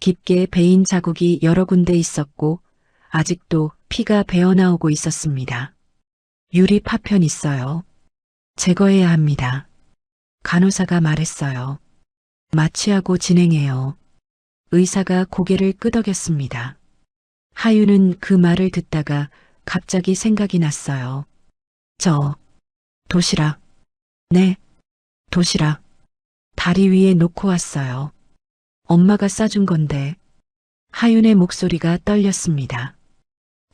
[SPEAKER 2] 깊게 베인 자국이 여러 군데 있었고 아직도 피가 배어나오고 있었습니다. 유리 파편 있어요. 제거해야 합니다. 간호사가 말했어요. 마취하고 진행해요. 의사가 고개를 끄덕였습니다. 하윤은 그 말을 듣다가 갑자기 생각이 났어요. 도시락. 네, 도시락. 다리 위에 놓고 왔어요. 엄마가 싸준 건데. 하윤의 목소리가 떨렸습니다.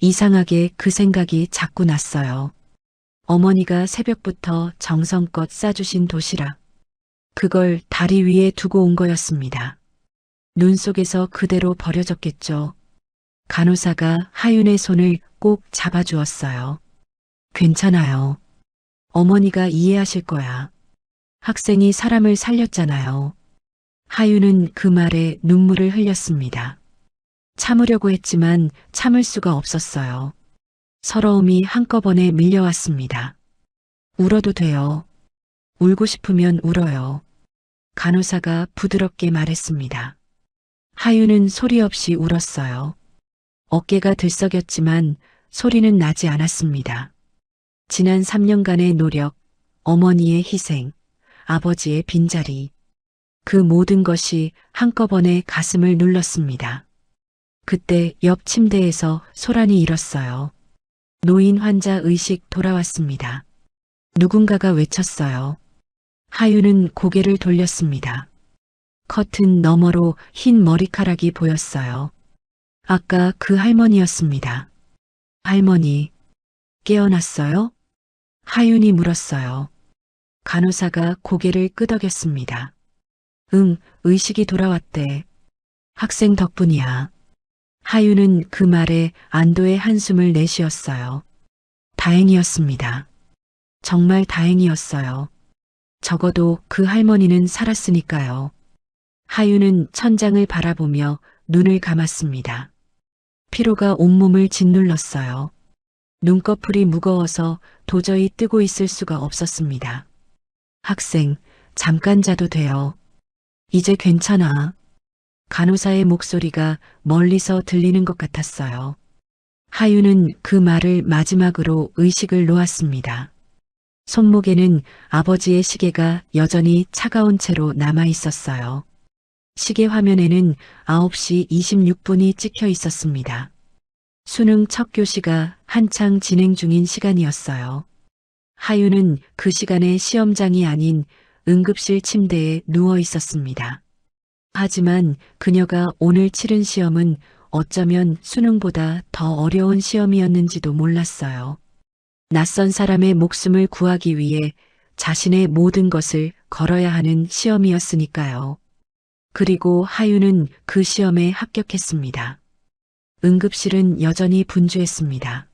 [SPEAKER 2] 이상하게 그 생각이 자꾸 났어요. 어머니가 새벽부터 정성껏 싸주신 도시락. 그걸 다리 위에 두고 온 거였습니다. 눈 속에서 그대로 버려졌겠죠. 간호사가 하윤의 손을 꼭 잡아주었어요. 괜찮아요. 어머니가 이해하실 거야. 학생이 사람을 살렸잖아요. 하윤은 그 말에 눈물을 흘렸습니다. 참으려고 했지만 참을 수가 없었어요. 서러움이 한꺼번에 밀려왔습니다. 울어도 돼요. 울고 싶으면 울어요. 간호사가 부드럽게 말했습니다. 하윤은 소리 없이 울었어요. 어깨가 들썩였지만 소리는 나지 않았습니다. 지난 3년간의 노력, 어머니의 희생, 아버지의 빈자리, 그 모든 것이 한꺼번에 가슴을 눌렀습니다. 그때 옆 침대에서 소란이 일었어요. 노인 환자 의식 돌아왔습니다. 누군가가 외쳤어요. 하윤은 고개를 돌렸습니다. 커튼 너머로 흰 머리카락이 보였어요. 아까 그 할머니였습니다. 할머니, 깨어났어요? 하윤이 물었어요. 간호사가 고개를 끄덕였습니다. 응, 의식이 돌아왔대. 학생 덕분이야. 하윤은 그 말에 안도의 한숨을 내쉬었어요. 다행이었습니다. 정말 다행이었어요. 적어도 그 할머니는 살았으니까요. 하윤은 천장을 바라보며 눈을 감았습니다. 피로가 온몸을 짓눌렀어요. 눈꺼풀이 무거워서 도저히 뜨고 있을 수가 없었습니다. 학생, 잠깐 자도 돼요. 이제 괜찮아. 간호사의 목소리가 멀리서 들리는 것 같았어요. 하윤은 그 말을 마지막으로 의식을 놓았습니다. 손목에는 아버지의 시계가 여전히 차가운 채로 남아 있었어요. 시계 화면에는 9시 26분이 찍혀 있었습니다. 수능 첫 교시가 한창 진행 중인 시간이었어요. 하윤은 그 시간에 시험장이 아닌 응급실 침대에 누워 있었습니다. 하지만 그녀가 오늘 치른 시험은 어쩌면 수능보다 더 어려운 시험이었는지도 몰랐어요. 낯선 사람의 목숨을 구하기 위해 자신의 모든 것을 걸어야 하는 시험이었으니까요. 그리고 하윤은 그 시험에 합격했습니다. 응급실은 여전히 분주했습니다.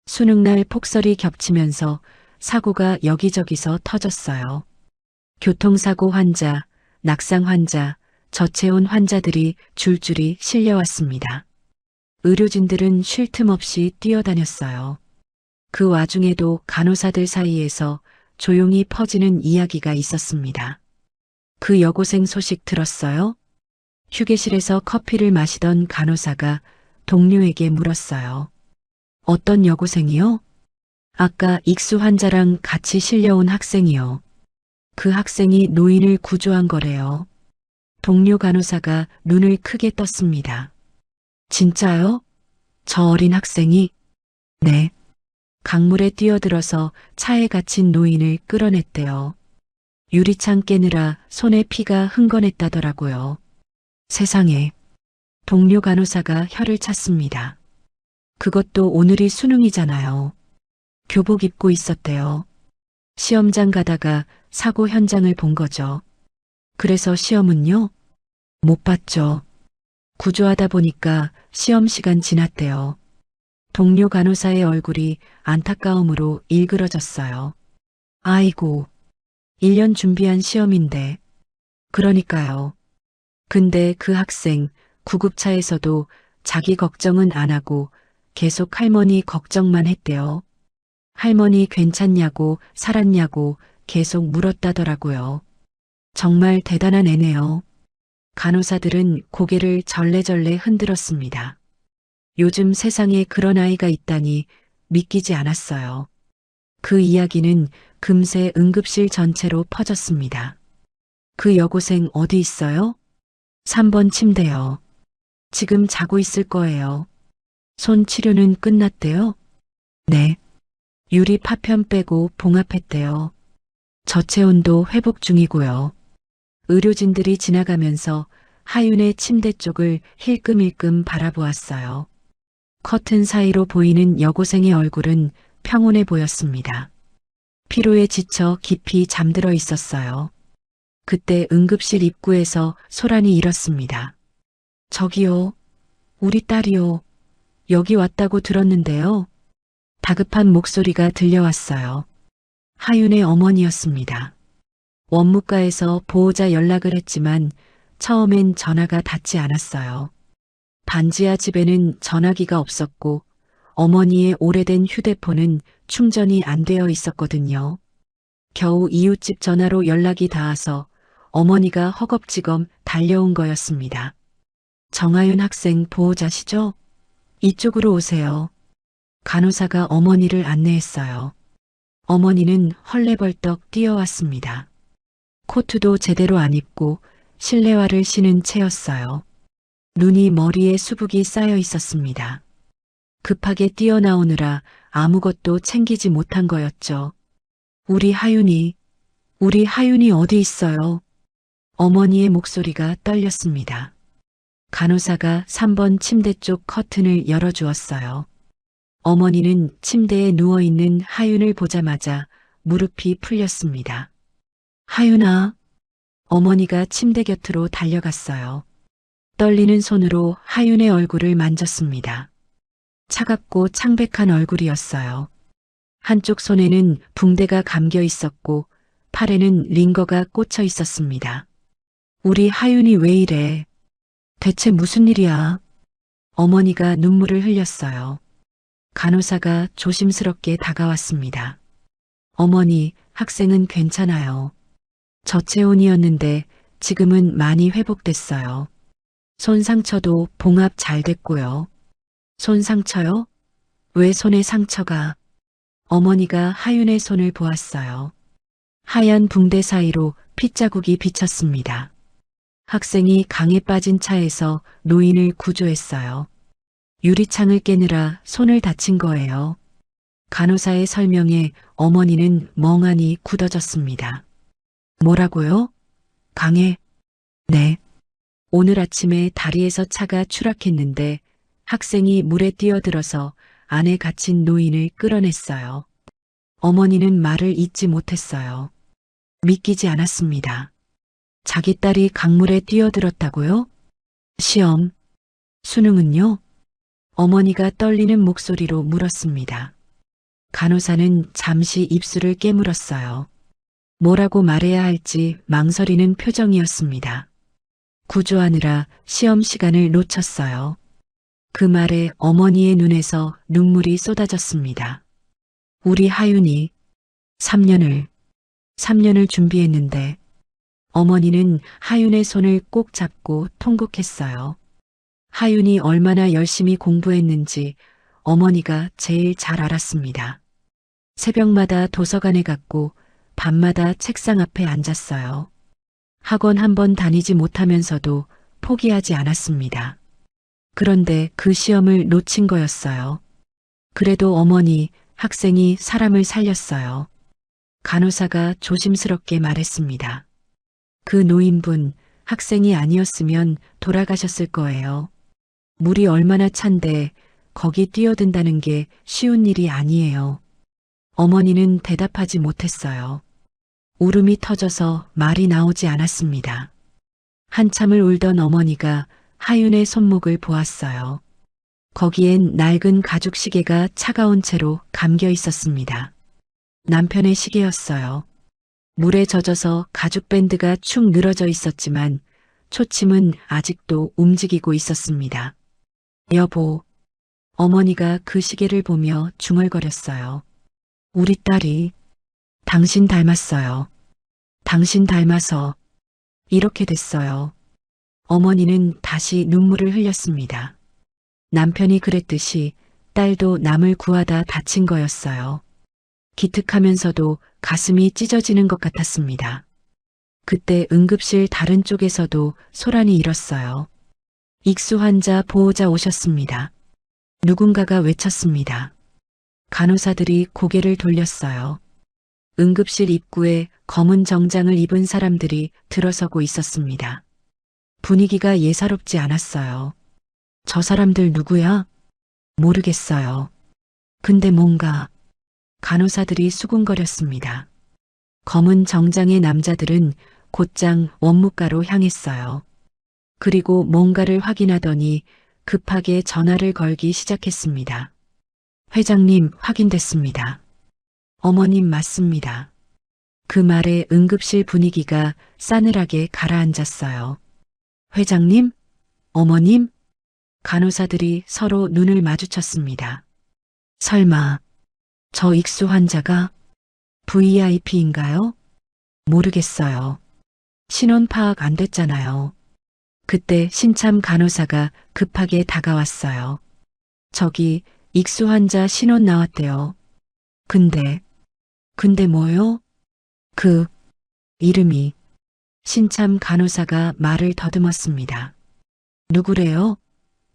[SPEAKER 2] 수능날 폭설이 겹치면서 사고가 여기저기서 터졌어요. 교통사고 환자, 낙상 환자, 저체온 환자들이 줄줄이 실려왔습니다. 의료진들은 쉴 틈 없이 뛰어다녔어요. 그 와중에도 간호사들 사이에서 조용히 퍼지는 이야기가 있었습니다. 그 여고생 소식 들었어요? 휴게실에서 커피를 마시던 간호사가 동료에게 물었어요. 어떤 여고생이요? 아까 익수 환자랑 같이 실려온 학생이요. 그 학생이 노인을 구조한 거래요. 동료 간호사가 눈을 크게 떴습니다. 진짜요? 저 어린 학생이? 네. 강물에 뛰어들어서 차에 갇힌 노인을 끌어냈대요. 유리창 깨느라 손에 피가 흥건했다더라고요. 세상에. 동료 간호사가 혀를 찼습니다. 그것도 오늘이 수능이잖아요. 교복 입고 있었대요. 시험장 가다가 사고 현장을 본 거죠. 그래서 시험은요? 못 봤죠. 구조하다 보니까 시험 시간 지났대요. 동료 간호사의 얼굴이 안타까움으로 일그러졌어요. 아이고, 1년 준비한 시험인데. 그러니까요. 근데 그 학생 구급차에서도 자기 걱정은 안 하고 계속 할머니 걱정만 했대요. 할머니 괜찮냐고 살았냐고 계속 물었다더라고요. 정말 대단한 애네요. 간호사들은 고개를 절레절레 흔들었습니다. 요즘 세상에 그런 아이가 있다니 믿기지 않았어요. 그 이야기는 금세 응급실 전체로 퍼졌습니다. 그 여고생 어디 있어요? 3번 침대요. 지금 자고 있을 거예요. 손 치료는 끝났대요? 네. 유리 파편 빼고 봉합했대요. 저체온도 회복 중이고요. 의료진들이 지나가면서 하윤의 침대 쪽을 힐끔힐끔 바라보았어요. 커튼 사이로 보이는 여고생의 얼굴은 평온해 보였습니다. 피로에 지쳐 깊이 잠들어 있었어요. 그때 응급실 입구에서 소란이 일었습니다. 저기요, 우리 딸이요. 여기 왔다고 들었는데요. 다급한 목소리가 들려왔어요. 하윤의 어머니였습니다. 원무과에서 보호자 연락을 했지만 처음엔 전화가 닿지 않았어요. 반지하 집에는 전화기가 없었고 어머니의 오래된 휴대폰은 충전이 안 되어 있었거든요. 겨우 이웃집 전화로 연락이 닿아서 어머니가 허겁지겁 달려온 거였습니다. 정하윤 학생 보호자시죠? 이쪽으로 오세요. 간호사가 어머니를 안내했어요. 어머니는 헐레벌떡 뛰어왔습니다. 코트도 제대로 안 입고 실내화를 신은 채였어요. 눈이 머리에 수북이 쌓여 있었습니다. 급하게 뛰어나오느라 아무것도 챙기지 못한 거였죠. 우리 하윤이 어디 있어요? 어머니의 목소리가 떨렸습니다. 간호사가 3번 침대 쪽 커튼을 열어주었어요. 어머니는 침대에 누워있는 하윤을 보자마자 무릎이 풀렸습니다. 하윤아. 어머니가 침대 곁으로 달려갔어요. 떨리는 손으로 하윤의 얼굴을 만졌습니다. 차갑고 창백한 얼굴이었어요. 한쪽 손에는 붕대가 감겨 있었고 팔에는 링거가 꽂혀 있었습니다. 우리 하윤이 왜 이래? 대체 무슨 일이야? 어머니가 눈물을 흘렸어요. 간호사가 조심스럽게 다가왔습니다. 어머니, 학생은 괜찮아요. 저체온이었는데 지금은 많이 회복됐어요. 손 상처도 봉합 잘 됐고요. 손 상처요? 왜 손에 상처가? 어머니가 하윤의 손을 보았어요. 하얀 붕대 사이로 핏자국이 비쳤습니다. 학생이 강에 빠진 차에서 노인을 구조했어요. 유리창을 깨느라 손을 다친 거예요. 간호사의 설명에 어머니는 멍하니 굳어졌습니다. 뭐라고요? 강에? 네. 오늘 아침에 다리에서 차가 추락했는데 학생이 물에 뛰어들어서 안에 갇힌 노인을 끌어냈어요. 어머니는 말을 잇지 못했어요. 믿기지 않았습니다. 자기 딸이 강물에 뛰어들었다고요? 시험, 수능은요? 어머니가 떨리는 목소리로 물었습니다. 간호사는 잠시 입술을 깨물었어요. 뭐라고 말해야 할지 망설이는 표정이었습니다. 구조하느라 시험 시간을 놓쳤어요. 그 말에 어머니의 눈에서 눈물이 쏟아졌습니다. 우리 하윤이 3년을 준비했는데 어머니는 하윤의 손을 꼭 잡고 통곡했어요. 하윤이 얼마나 열심히 공부했는지 어머니가 제일 잘 알았습니다. 새벽마다 도서관에 갔고 밤마다 책상 앞에 앉았어요. 학원 한 번 다니지 못하면서도 포기하지 않았습니다. 그런데 그 시험을 놓친 거였어요. 그래도 어머니, 학생이 사람을 살렸어요. 간호사가 조심스럽게 말했습니다. 그 노인분, 학생이 아니었으면 돌아가셨을 거예요. 물이 얼마나 찬데 거기 뛰어든다는 게 쉬운 일이 아니에요. 어머니는 대답하지 못했어요. 울음이 터져서 말이 나오지 않았습니다. 한참을 울던 어머니가 하윤의 손목을 보았어요. 거기엔 낡은 가죽 시계가 차가운 채로 감겨 있었습니다. 남편의 시계였어요. 물에 젖어서 가죽 밴드가 축 늘어져 있었지만 초침은 아직도 움직이고 있었습니다. 여보, 어머니가 그 시계를 보며 중얼거렸어요. 우리 딸이 당신 닮았어요. 당신 닮아서 이렇게 됐어요. 어머니는 다시 눈물을 흘렸습니다. 남편이 그랬듯이 딸도 남을 구하다 다친 거였어요. 기특하면서도 가슴이 찢어지는 것 같았습니다. 그때 응급실 다른 쪽에서도 소란이 일었어요. 익수 환자 보호자 오셨습니다. 누군가가 외쳤습니다. 간호사들이 고개를 돌렸어요. 응급실 입구에 검은 정장을 입은 사람들이 들어서고 있었습니다. 분위기가 예사롭지 않았어요. 저 사람들 누구야? 모르겠어요. 근데 뭔가 간호사들이 수군거렸습니다. 검은 정장의 남자들은 곧장 원무과로 향했어요. 그리고 뭔가를 확인하더니 급하게 전화를 걸기 시작했습니다. 회장님, 확인됐습니다. 어머님, 맞습니다. 그 말에 응급실 분위기가 싸늘하게 가라앉았어요. 회장님? 어머님? 간호사들이 서로 눈을 마주쳤습니다. 설마 저 익수 환자가 VIP인가요? 모르겠어요. 신원 파악 안 됐잖아요. 그때 신참 간호사가 급하게 다가왔어요. 저기 익수 환자 신원 나왔대요. 근데 뭐요? 그 이름이. 신참 간호사가 말을 더듬었습니다. 누구래요?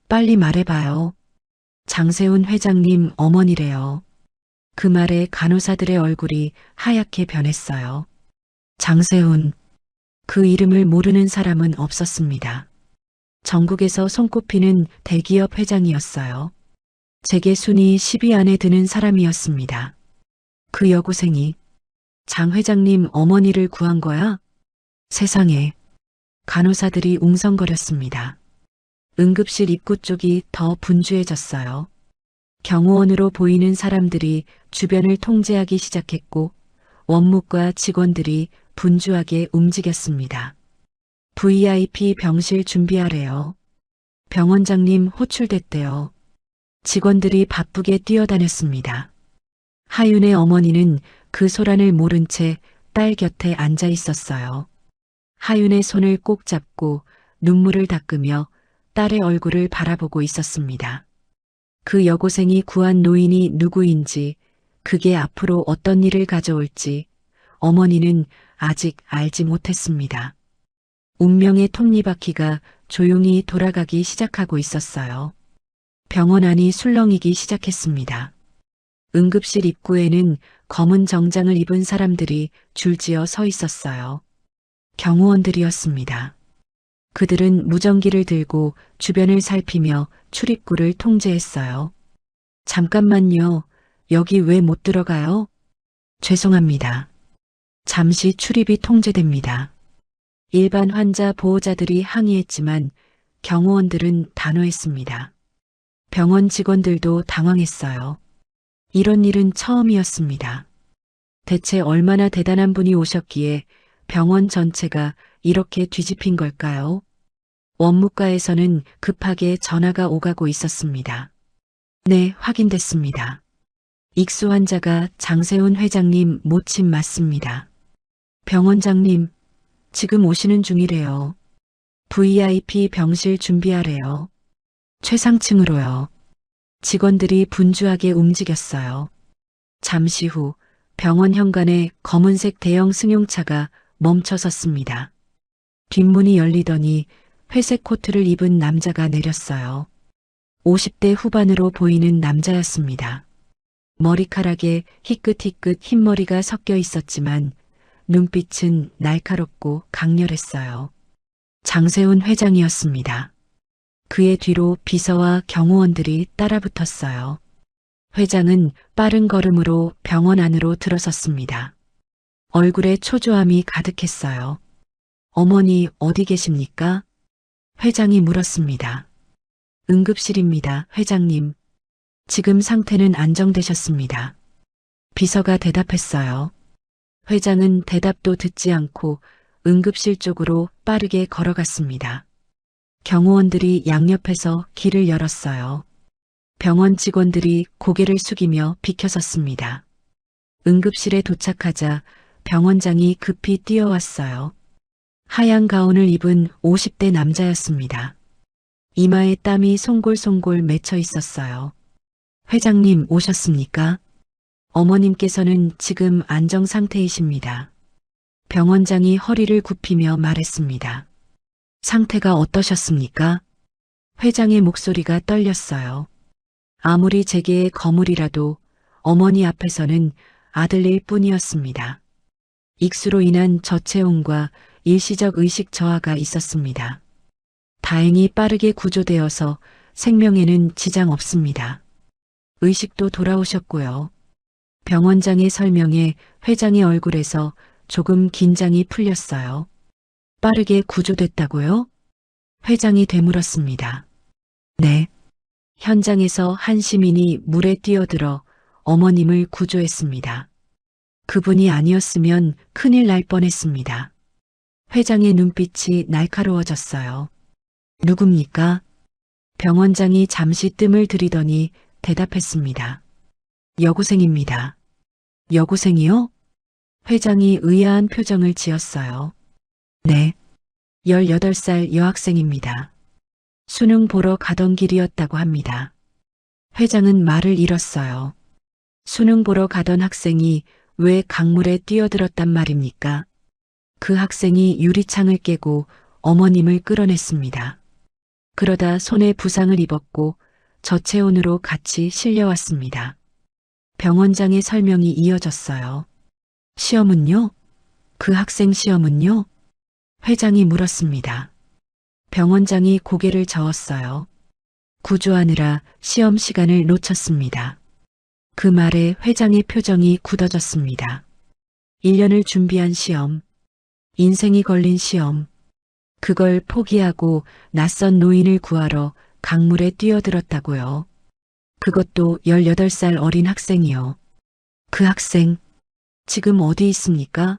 [SPEAKER 2] 빨리 말해봐요. 장세훈 회장님 어머니래요. 그 말에 간호사들의 얼굴이 하얗게 변했어요. 장세훈. 그 이름을 모르는 사람은 없었습니다. 전국에서 손꼽히는 대기업 회장이었어요. 재계 순위 10위 안에 드는 사람이었습니다. 그 여고생이 장 회장님 어머니를 구한 거야? 세상에. 간호사들이 웅성거렸습니다. 응급실 입구 쪽이 더 분주해졌어요. 경호원으로 보이는 사람들이 주변을 통제하기 시작했고 원무과 직원들이 분주하게 움직였습니다. VIP 병실 준비하래요. 병원장님 호출됐대요. 직원들이 바쁘게 뛰어다녔습니다. 하윤의 어머니는 그 소란을 모른 채 딸 곁에 앉아 있었어요. 하윤의 손을 꼭 잡고 눈물을 닦으며 딸의 얼굴을 바라보고 있었습니다. 그 여고생이 구한 노인이 누구인지, 그게 앞으로 어떤 일을 가져올지 어머니는 아직 알지 못했습니다. 운명의 톱니바퀴가 조용히 돌아가기 시작하고 있었어요. 병원 안이 술렁이기 시작했습니다. 응급실 입구에는 검은 정장을 입은 사람들이 줄지어 서 있었어요. 경호원들이었습니다. 그들은 무전기를 들고 주변을 살피며 출입구를 통제했어요. 잠깐만요. 여기 왜 못 들어가요? 죄송합니다. 잠시 출입이 통제됩니다. 일반 환자 보호자들이 항의했지만 경호원들은 단호했습니다. 병원 직원들도 당황했어요. 이런 일은 처음이었습니다. 대체 얼마나 대단한 분이 오셨기에 병원 전체가 이렇게 뒤집힌 걸까요? 원무과에서는 급하게 전화가 오가고 있었습니다. 네, 확인됐습니다. 익수 환자가 장세훈 회장님 모친 맞습니다. 병원장님, 지금 오시는 중이래요. VIP 병실 준비하래요. 최상층으로요. 직원들이 분주하게 움직였어요. 잠시 후 병원 현관에 검은색 대형 승용차가 멈춰 섰습니다. 뒷문이 열리더니 회색 코트를 입은 남자가 내렸어요. 50대 후반으로 보이는 남자였습니다. 머리카락에 희끗희끗 흰머리가 섞여 있었지만 눈빛은 날카롭고 강렬했어요. 장세훈 회장이었습니다. 그의 뒤로 비서와 경호원들이 따라붙었어요. 회장은 빠른 걸음으로 병원 안으로 들어섰습니다. 얼굴에 초조함이 가득했어요. 어머니 어디 계십니까? 회장이 물었습니다. 응급실입니다, 회장님. 지금 상태는 안정되셨습니다. 비서가 대답했어요. 회장은 대답도 듣지 않고 응급실 쪽으로 빠르게 걸어갔습니다. 경호원들이 양옆에서 길을 열었어요. 병원 직원들이 고개를 숙이며 비켜섰습니다. 응급실에 도착하자 병원장이 급히 뛰어왔어요. 하얀 가운을 입은 50대 남자였습니다. 이마에 땀이 송골송골 맺혀 있었어요. 회장님 오셨습니까? 어머님께서는 지금 안정 상태이십니다. 병원장이 허리를 굽히며 말했습니다. 상태가 어떠셨습니까? 회장의 목소리가 떨렸어요. 아무리 제게의 거물이라도 어머니 앞에서는 아들일 뿐이었습니다. 익수로 인한 저체온과 일시적 의식 저하가 있었습니다. 다행히 빠르게 구조되어서 생명에는 지장 없습니다. 의식도 돌아오셨고요. 병원장의 설명에 회장의 얼굴에서 조금 긴장이 풀렸어요. 빠르게 구조됐다고요? 회장이 되물었습니다. 네. 현장에서 한 시민이 물에 뛰어들어 어머님을 구조했습니다. 그분이 아니었으면 큰일 날 뻔했습니다. 회장의 눈빛이 날카로워졌어요. 누굽니까? 병원장이 잠시 뜸을 들이더니 대답했습니다. 여고생입니다. 여고생이요? 회장이 의아한 표정을 지었어요. 네. 18살 여학생입니다. 수능 보러 가던 길이었다고 합니다. 회장은 말을 잃었어요. 수능 보러 가던 학생이 왜 강물에 뛰어들었단 말입니까? 그 학생이 유리창을 깨고 어머님을 끌어냈습니다. 그러다 손에 부상을 입었고 저체온으로 같이 실려왔습니다. 병원장의 설명이 이어졌어요. 시험은요? 그 학생 시험은요? 회장이 물었습니다. 병원장이 고개를 저었어요. 구조하느라 시험 시간을 놓쳤습니다. 그 말에 회장의 표정이 굳어졌습니다. 1년을 준비한 시험, 인생이 걸린 시험, 그걸 포기하고 낯선 노인을 구하러 강물에 뛰어들었다고요. 그것도 18살 어린 학생이요. 그 학생, 지금 어디 있습니까?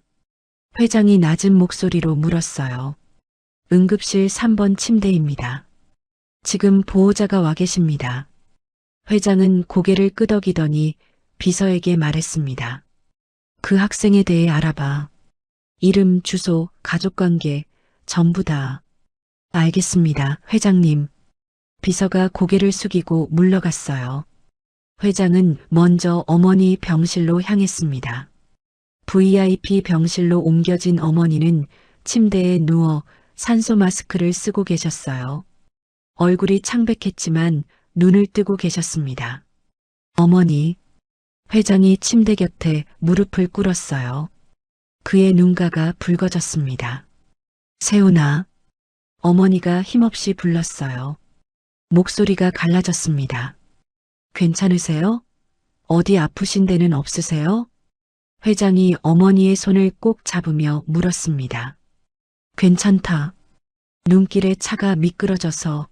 [SPEAKER 2] 회장이 낮은 목소리로 물었어요. 응급실 3번 침대입니다. 지금 보호자가 와 계십니다. 회장은 고개를 끄덕이더니 비서에게 말했습니다. 그 학생에 대해 알아봐. 이름, 주소, 가족관계, 전부 다. 알겠습니다, 회장님. 비서가 고개를 숙이고 물러갔어요. 회장은 먼저 어머니 병실로 향했습니다. VIP 병실로 옮겨진 어머니는 침대에 누워 산소 마스크를 쓰고 계셨어요. 얼굴이 창백했지만 눈을 뜨고 계셨습니다. 어머니, 회장이 침대 곁에 무릎을 꿇었어요. 그의 눈가가 붉어졌습니다. 세훈아, 어머니가 힘없이 불렀어요. 목소리가 갈라졌습니다. 괜찮으세요? 어디 아프신 데는 없으세요? 회장이 어머니의 손을 꼭 잡으며 물었습니다. 괜찮다. 눈길에 차가 미끄러져서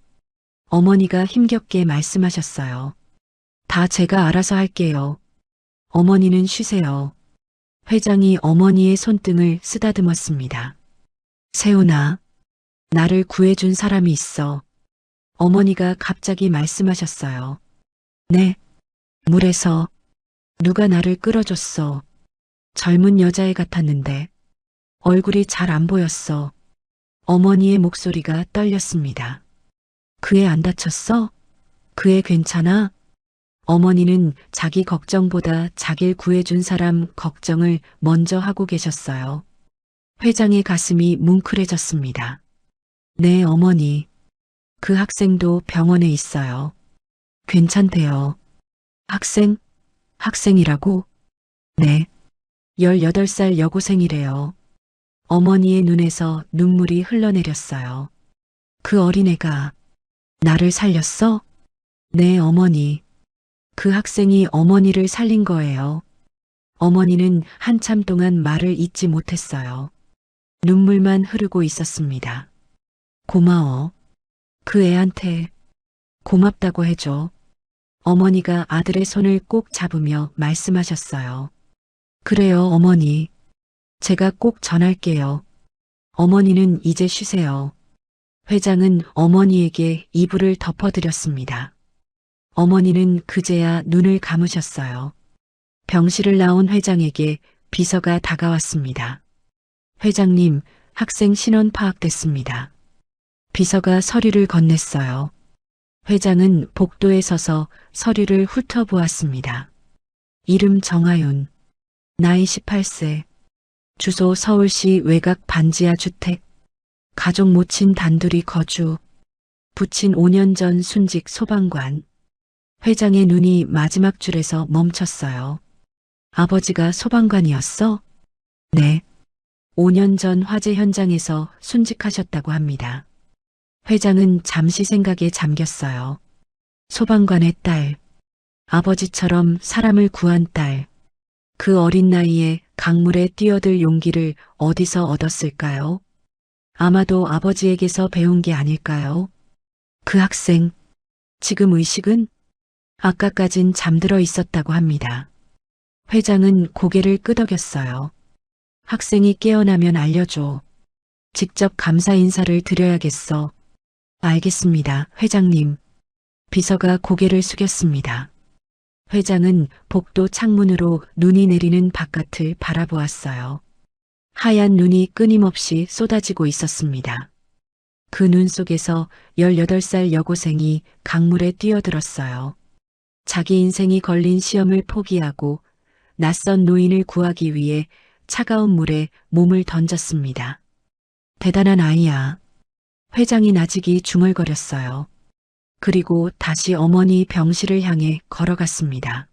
[SPEAKER 2] 어머니가 힘겹게 말씀하셨어요. 다 제가 알아서 할게요. 어머니는 쉬세요. 회장이 어머니의 손등을 쓰다듬었습니다. 세훈아, 나를 구해준 사람이 있어. 어머니가 갑자기 말씀하셨어요. 네, 물에서 누가 나를 끌어줬어. 젊은 여자애 같았는데 얼굴이 잘 안 보였어. 어머니의 목소리가 떨렸습니다. 그 애 안 다쳤어? 그 애 괜찮아? 어머니는 자기 걱정보다 자길 구해준 사람 걱정을 먼저 하고 계셨어요. 회장의 가슴이 뭉클해졌습니다. 네, 어머니. 그 학생도 병원에 있어요. 괜찮대요. 학생? 학생이라고? 네. 18살 여고생이래요. 어머니의 눈에서 눈물이 흘러내렸어요. 그 어린애가 나를 살렸어? 네, 어머니. 그 학생이 어머니를 살린 거예요. 어머니는 한참 동안 말을 잇지 못했어요. 눈물만 흐르고 있었습니다. 고마워. 그 애한테 고맙다고 해줘. 어머니가 아들의 손을 꼭 잡으며 말씀하셨어요. 그래요, 어머니. 제가 꼭 전할게요. 어머니는 이제 쉬세요. 회장은 어머니에게 이불을 덮어드렸습니다. 어머니는 그제야 눈을 감으셨어요. 병실을 나온 회장에게 비서가 다가왔습니다. 회장님, 학생 신원 파악됐습니다. 비서가 서류를 건넸어요. 회장은 복도에 서서 서류를 훑어보았습니다. 이름 정하윤, 나이 18세, 주소 서울시 외곽 반지하 주택, 가족 모친 단둘이 거주, 부친 5년 전 순직 소방관. 회장의 눈이 마지막 줄에서 멈췄어요. 아버지가 소방관이었어? 네. 5년 전 화재 현장에서 순직하셨다고 합니다. 회장은 잠시 생각에 잠겼어요. 소방관의 딸, 아버지처럼 사람을 구한 딸, 그 어린 나이에 강물에 뛰어들 용기를 어디서 얻었을까요? 아마도 아버지에게서 배운 게 아닐까요? 그 학생, 지금 의식은? 아까까진 잠들어 있었다고 합니다. 회장은 고개를 끄덕였어요. 학생이 깨어나면 알려줘. 직접 감사 인사를 드려야겠어. 알겠습니다, 회장님. 비서가 고개를 숙였습니다. 회장은 복도 창문으로 눈이 내리는 바깥을 바라보았어요. 하얀 눈이 끊임없이 쏟아지고 있었습니다. 그 눈 속에서 18살 여고생이 강물에 뛰어들었어요. 자기 인생이 걸린 시험을 포기하고 낯선 노인을 구하기 위해 차가운 물에 몸을 던졌습니다. 대단한 아이야. 회장이 나직이 중얼거렸어요. 그리고 다시 어머니 병실을 향해 걸어갔습니다.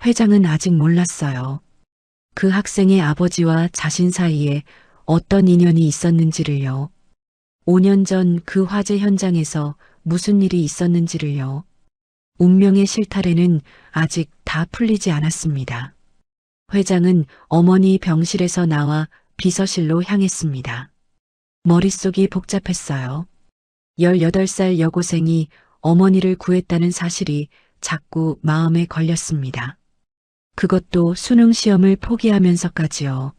[SPEAKER 2] 회장은 아직 몰랐어요. 그 학생의 아버지와 자신 사이에 어떤 인연이 있었는지를요. 5년 전 그 화재 현장에서 무슨 일이 있었는지를요. 운명의 실타래는 아직 다 풀리지 않았습니다. 회장은 어머니 병실에서 나와 비서실로 향했습니다. 머릿속이 복잡했어요. 18살 여고생이 어머니를 구했다는 사실이 자꾸 마음에 걸렸습니다. 그것도 수능 시험을 포기하면서까지요.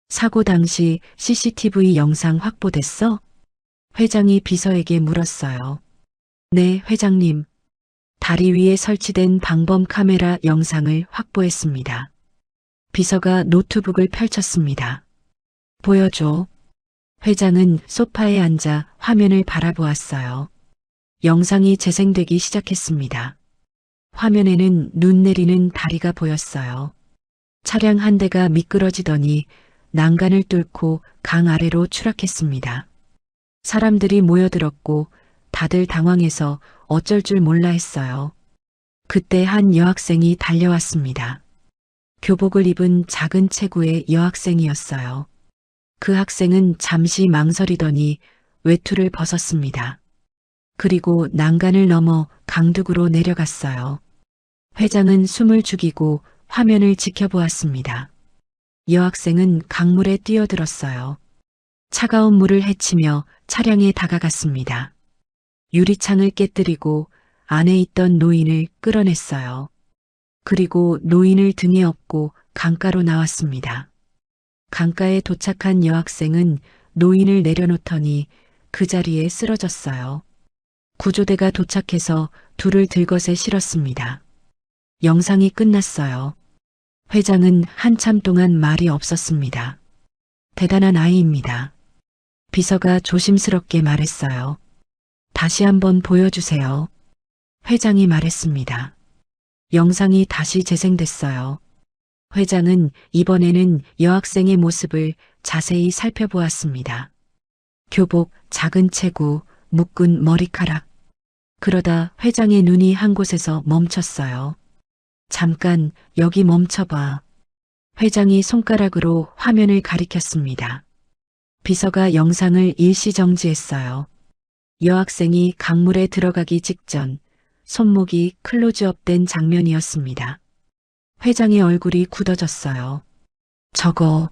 [SPEAKER 2] 사고 당시 CCTV 영상 확보됐어? 회장이 비서에게 물었어요. 네, 회장님. 다리 위에 설치된 방범 카메라 영상을 확보했습니다. 비서가 노트북을 펼쳤습니다. 보여줘. 회장은 소파에 앉아 화면을 바라보았어요. 영상이 재생되기 시작했습니다. 화면에는 눈 내리는 다리가 보였어요. 차량 한 대가 미끄러지더니 난간을 뚫고 강 아래로 추락했습니다. 사람들이 모여들었고 다들 당황해서 어쩔 줄 몰라 했어요. 그때 한 여학생이 달려왔습니다. 교복을 입은 작은 체구의 여학생이었어요. 그 학생은 잠시 망설이더니 외투를 벗었습니다. 그리고 난간을 넘어 강둑으로 내려갔어요. 회장은 숨을 죽이고 화면을 지켜보았습니다. 여학생은 강물에 뛰어들었어요. 차가운 물을 헤치며 차량에 다가갔습니다. 유리창을 깨뜨리고 안에 있던 노인을 끌어냈어요. 그리고 노인을 등에 업고 강가로 나왔습니다. 강가에 도착한 여학생은 노인을 내려놓더니 그 자리에 쓰러졌어요. 구조대가 도착해서 둘을 들것에 실었습니다. 영상이 끝났어요. 회장은 한참 동안 말이 없었습니다. 대단한 아이입니다. 비서가 조심스럽게 말했어요. 다시 한번 보여주세요. 회장이 말했습니다. 영상이 다시 재생됐어요. 회장은 이번에는 여학생의 모습을 자세히 살펴보았습니다. 교복, 작은 체구, 묶은 머리카락. 그러다 회장의 눈이 한 곳에서 멈췄어요. 잠깐 여기 멈춰봐. 회장이 손가락으로 화면을 가리켰습니다. 비서가 영상을 일시 정지했어요. 여학생이 강물에 들어가기 직전 손목이 클로즈업된 장면이었습니다. 회장의 얼굴이 굳어졌어요. 저거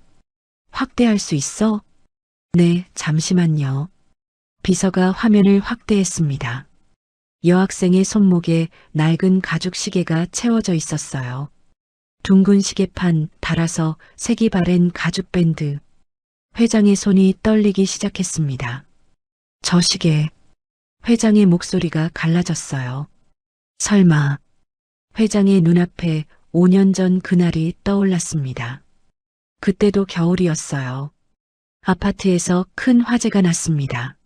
[SPEAKER 2] 확대할 수 있어? 네, 잠시만요. 비서가 화면을 확대했습니다. 여학생의 손목에 낡은 가죽 시계가 채워져 있었어요. 둥근 시계판 달아서 색이 바랜 가죽 밴드. 회장의 손이 떨리기 시작했습니다. 저 시계. 회장의 목소리가 갈라졌어요. 설마. 회장의 눈앞에 5년 전 그날이 떠올랐습니다. 그때도 겨울이었어요. 아파트에서 큰 화재가 났습니다.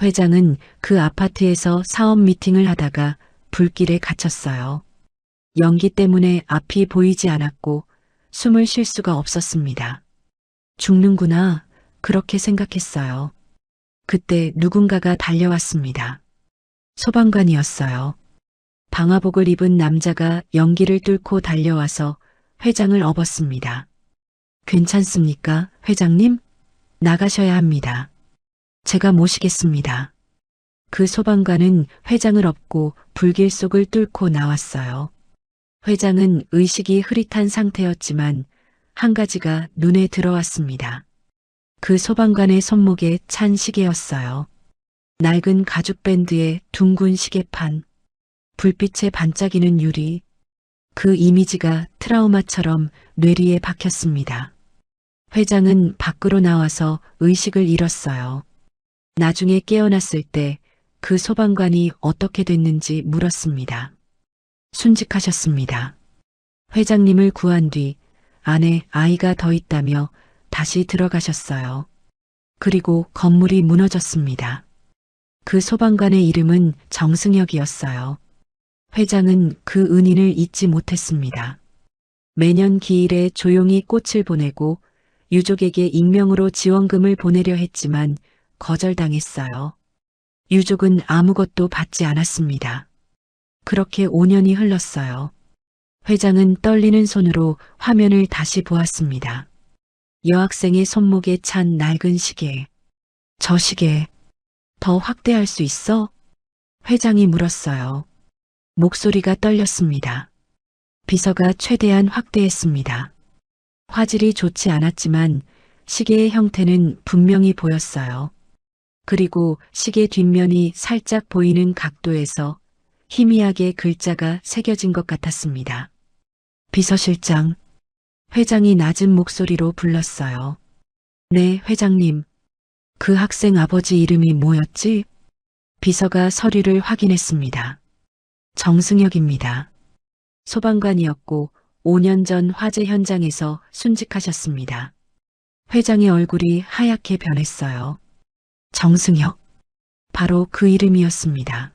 [SPEAKER 2] 회장은 그 아파트에서 사업 미팅을 하다가 불길에 갇혔어요. 연기 때문에 앞이 보이지 않았고 숨을 쉴 수가 없었습니다. 죽는구나, 그렇게 생각했어요. 그때 누군가가 달려왔습니다. 소방관이었어요. 방화복을 입은 남자가 연기를 뚫고 달려와서 회장을 업었습니다. 괜찮습니까, 회장님? 나가셔야 합니다. 제가 모시겠습니다. 그 소방관은 회장을 업고 불길 속을 뚫고 나왔어요. 회장은 의식이 흐릿한 상태였지만 한 가지가 눈에 들어왔습니다. 그 소방관의 손목에 찬 시계였어요. 낡은 가죽 밴드에 둥근 시계판, 불빛에 반짝이는 유리. 그 이미지가 트라우마처럼 뇌리에 박혔습니다. 회장은 밖으로 나와서 의식을 잃었어요. 나중에 깨어났을 때 그 소방관이 어떻게 됐는지 물었습니다. 순직하셨습니다. 회장님을 구한 뒤 안에 아이가 더 있다며 다시 들어가셨어요. 그리고 건물이 무너졌습니다. 그 소방관의 이름은 정승혁이었어요. 회장은 그 은인을 잊지 못했습니다. 매년 기일에 조용히 꽃을 보내고 유족에게 익명으로 지원금을 보내려 했지만 거절당했어요. 유족은 아무것도 받지 않았습니다. 그렇게 5년이 흘렀어요. 회장은 떨리는 손으로 화면을 다시 보았습니다. 여학생의 손목에 찬 낡은 시계. 저 시계 더 확대할 수 있어? 회장이 물었어요. 목소리가 떨렸습니다. 비서가 최대한 확대했습니다. 화질이 좋지 않았지만 시계의 형태는 분명히 보였어요. 그리고 시계 뒷면이 살짝 보이는 각도에서 희미하게 글자가 새겨진 것 같았습니다. 비서실장. 회장이 낮은 목소리로 불렀어요. 네, 회장님. 그 학생 아버지 이름이 뭐였지? 비서가 서류를 확인했습니다. 정승혁입니다. 소방관이었고 5년 전 화재 현장에서 순직하셨습니다. 회장의 얼굴이 하얗게 변했어요. 정승혁. 바로 그 이름이었습니다.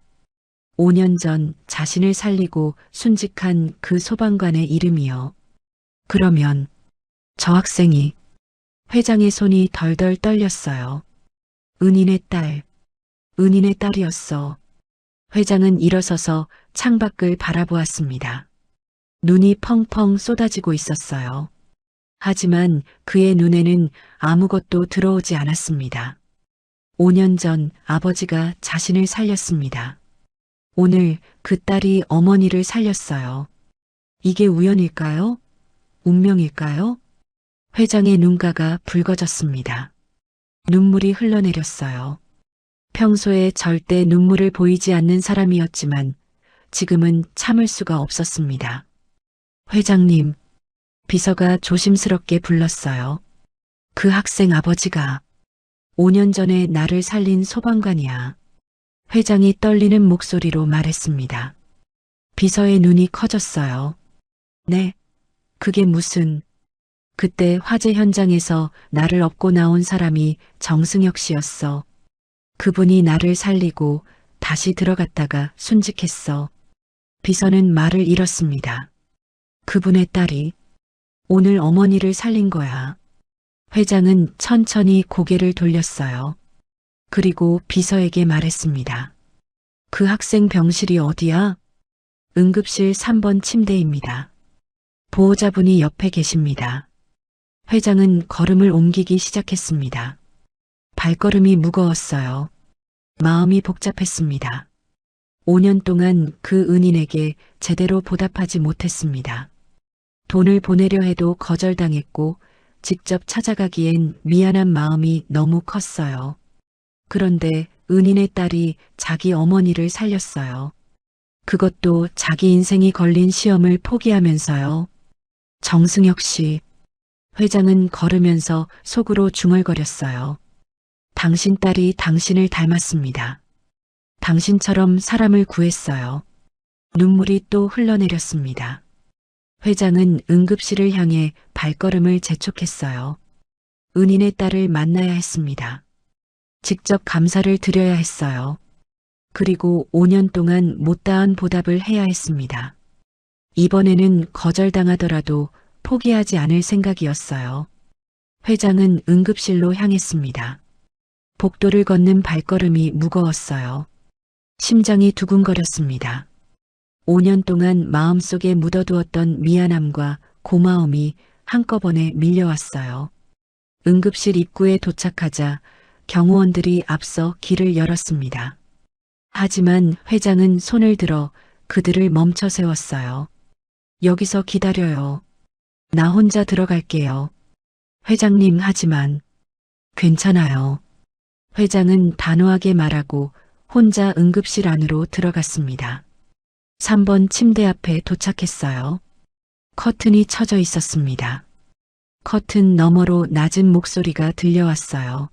[SPEAKER 2] 5년 전 자신을 살리고 순직한 그 소방관의 이름이요. 그러면 저 학생이. 회장의 손이 덜덜 떨렸어요. 은인의 딸. 은인의 딸이었어. 회장은 일어서서 창밖을 바라보았습니다. 눈이 펑펑 쏟아지고 있었어요. 하지만 그의 눈에는 아무것도 들어오지 않았습니다. 5년 전 아버지가 자신을 살렸습니다. 오늘 그 딸이 어머니를 살렸어요. 이게 우연일까요? 운명일까요? 회장의 눈가가 붉어졌습니다. 눈물이 흘러내렸어요. 평소에 절대 눈물을 보이지 않는 사람이었지만 지금은 참을 수가 없었습니다. 회장님, 비서가 조심스럽게 불렀어요. 그 학생 아버지가 5년 전에 나를 살린 소방관이야. 회장이 떨리는 목소리로 말했습니다. 비서의 눈이 커졌어요. 네, 그게 무슨... 그때 화재 현장에서 나를 업고 나온 사람이 정승혁 씨였어. 그분이 나를 살리고 다시 들어갔다가 순직했어. 비서는 말을 잃었습니다. 그분의 딸이 오늘 어머니를 살린 거야. 회장은 천천히 고개를 돌렸어요. 그리고 비서에게 말했습니다. 그 학생 병실이 어디야? 응급실 3번 침대입니다. 보호자분이 옆에 계십니다. 회장은 걸음을 옮기기 시작했습니다. 발걸음이 무거웠어요. 마음이 복잡했습니다. 5년 동안 그 은인에게 제대로 보답하지 못했습니다. 돈을 보내려 해도 거절당했고 직접 찾아가기엔 미안한 마음이 너무 컸어요. 그런데 은인의 딸이 자기 어머니를 살렸어요. 그것도 자기 인생이 걸린 시험을 포기하면서요. 정승혁 씨, 회장은 걸으면서 속으로 중얼거렸어요. 당신 딸이 당신을 닮았습니다. 당신처럼 사람을 구했어요. 눈물이 또 흘러내렸습니다. 회장은 응급실을 향해 발걸음을 재촉했어요. 은인의 딸을 만나야 했습니다. 직접 감사를 드려야 했어요. 그리고 5년 동안 못다한 보답을 해야 했습니다. 이번에는 거절당하더라도 포기하지 않을 생각이었어요. 회장은 응급실로 향했습니다. 복도를 걷는 발걸음이 무거웠어요. 심장이 두근거렸습니다. 5년 동안 마음속에 묻어두었던 미안함과 고마움이 한꺼번에 밀려왔어요. 응급실 입구에 도착하자 경호원들이 앞서 길을 열었습니다. 하지만 회장은 손을 들어 그들을 멈춰 세웠어요. 여기서 기다려요. 나 혼자 들어갈게요. 회장님, 하지만 괜찮아요. 회장은 단호하게 말하고 혼자 응급실 안으로 들어갔습니다. 3번 침대 앞에 도착했어요. 커튼이 쳐져 있었습니다. 커튼 너머로 낮은 목소리가 들려왔어요.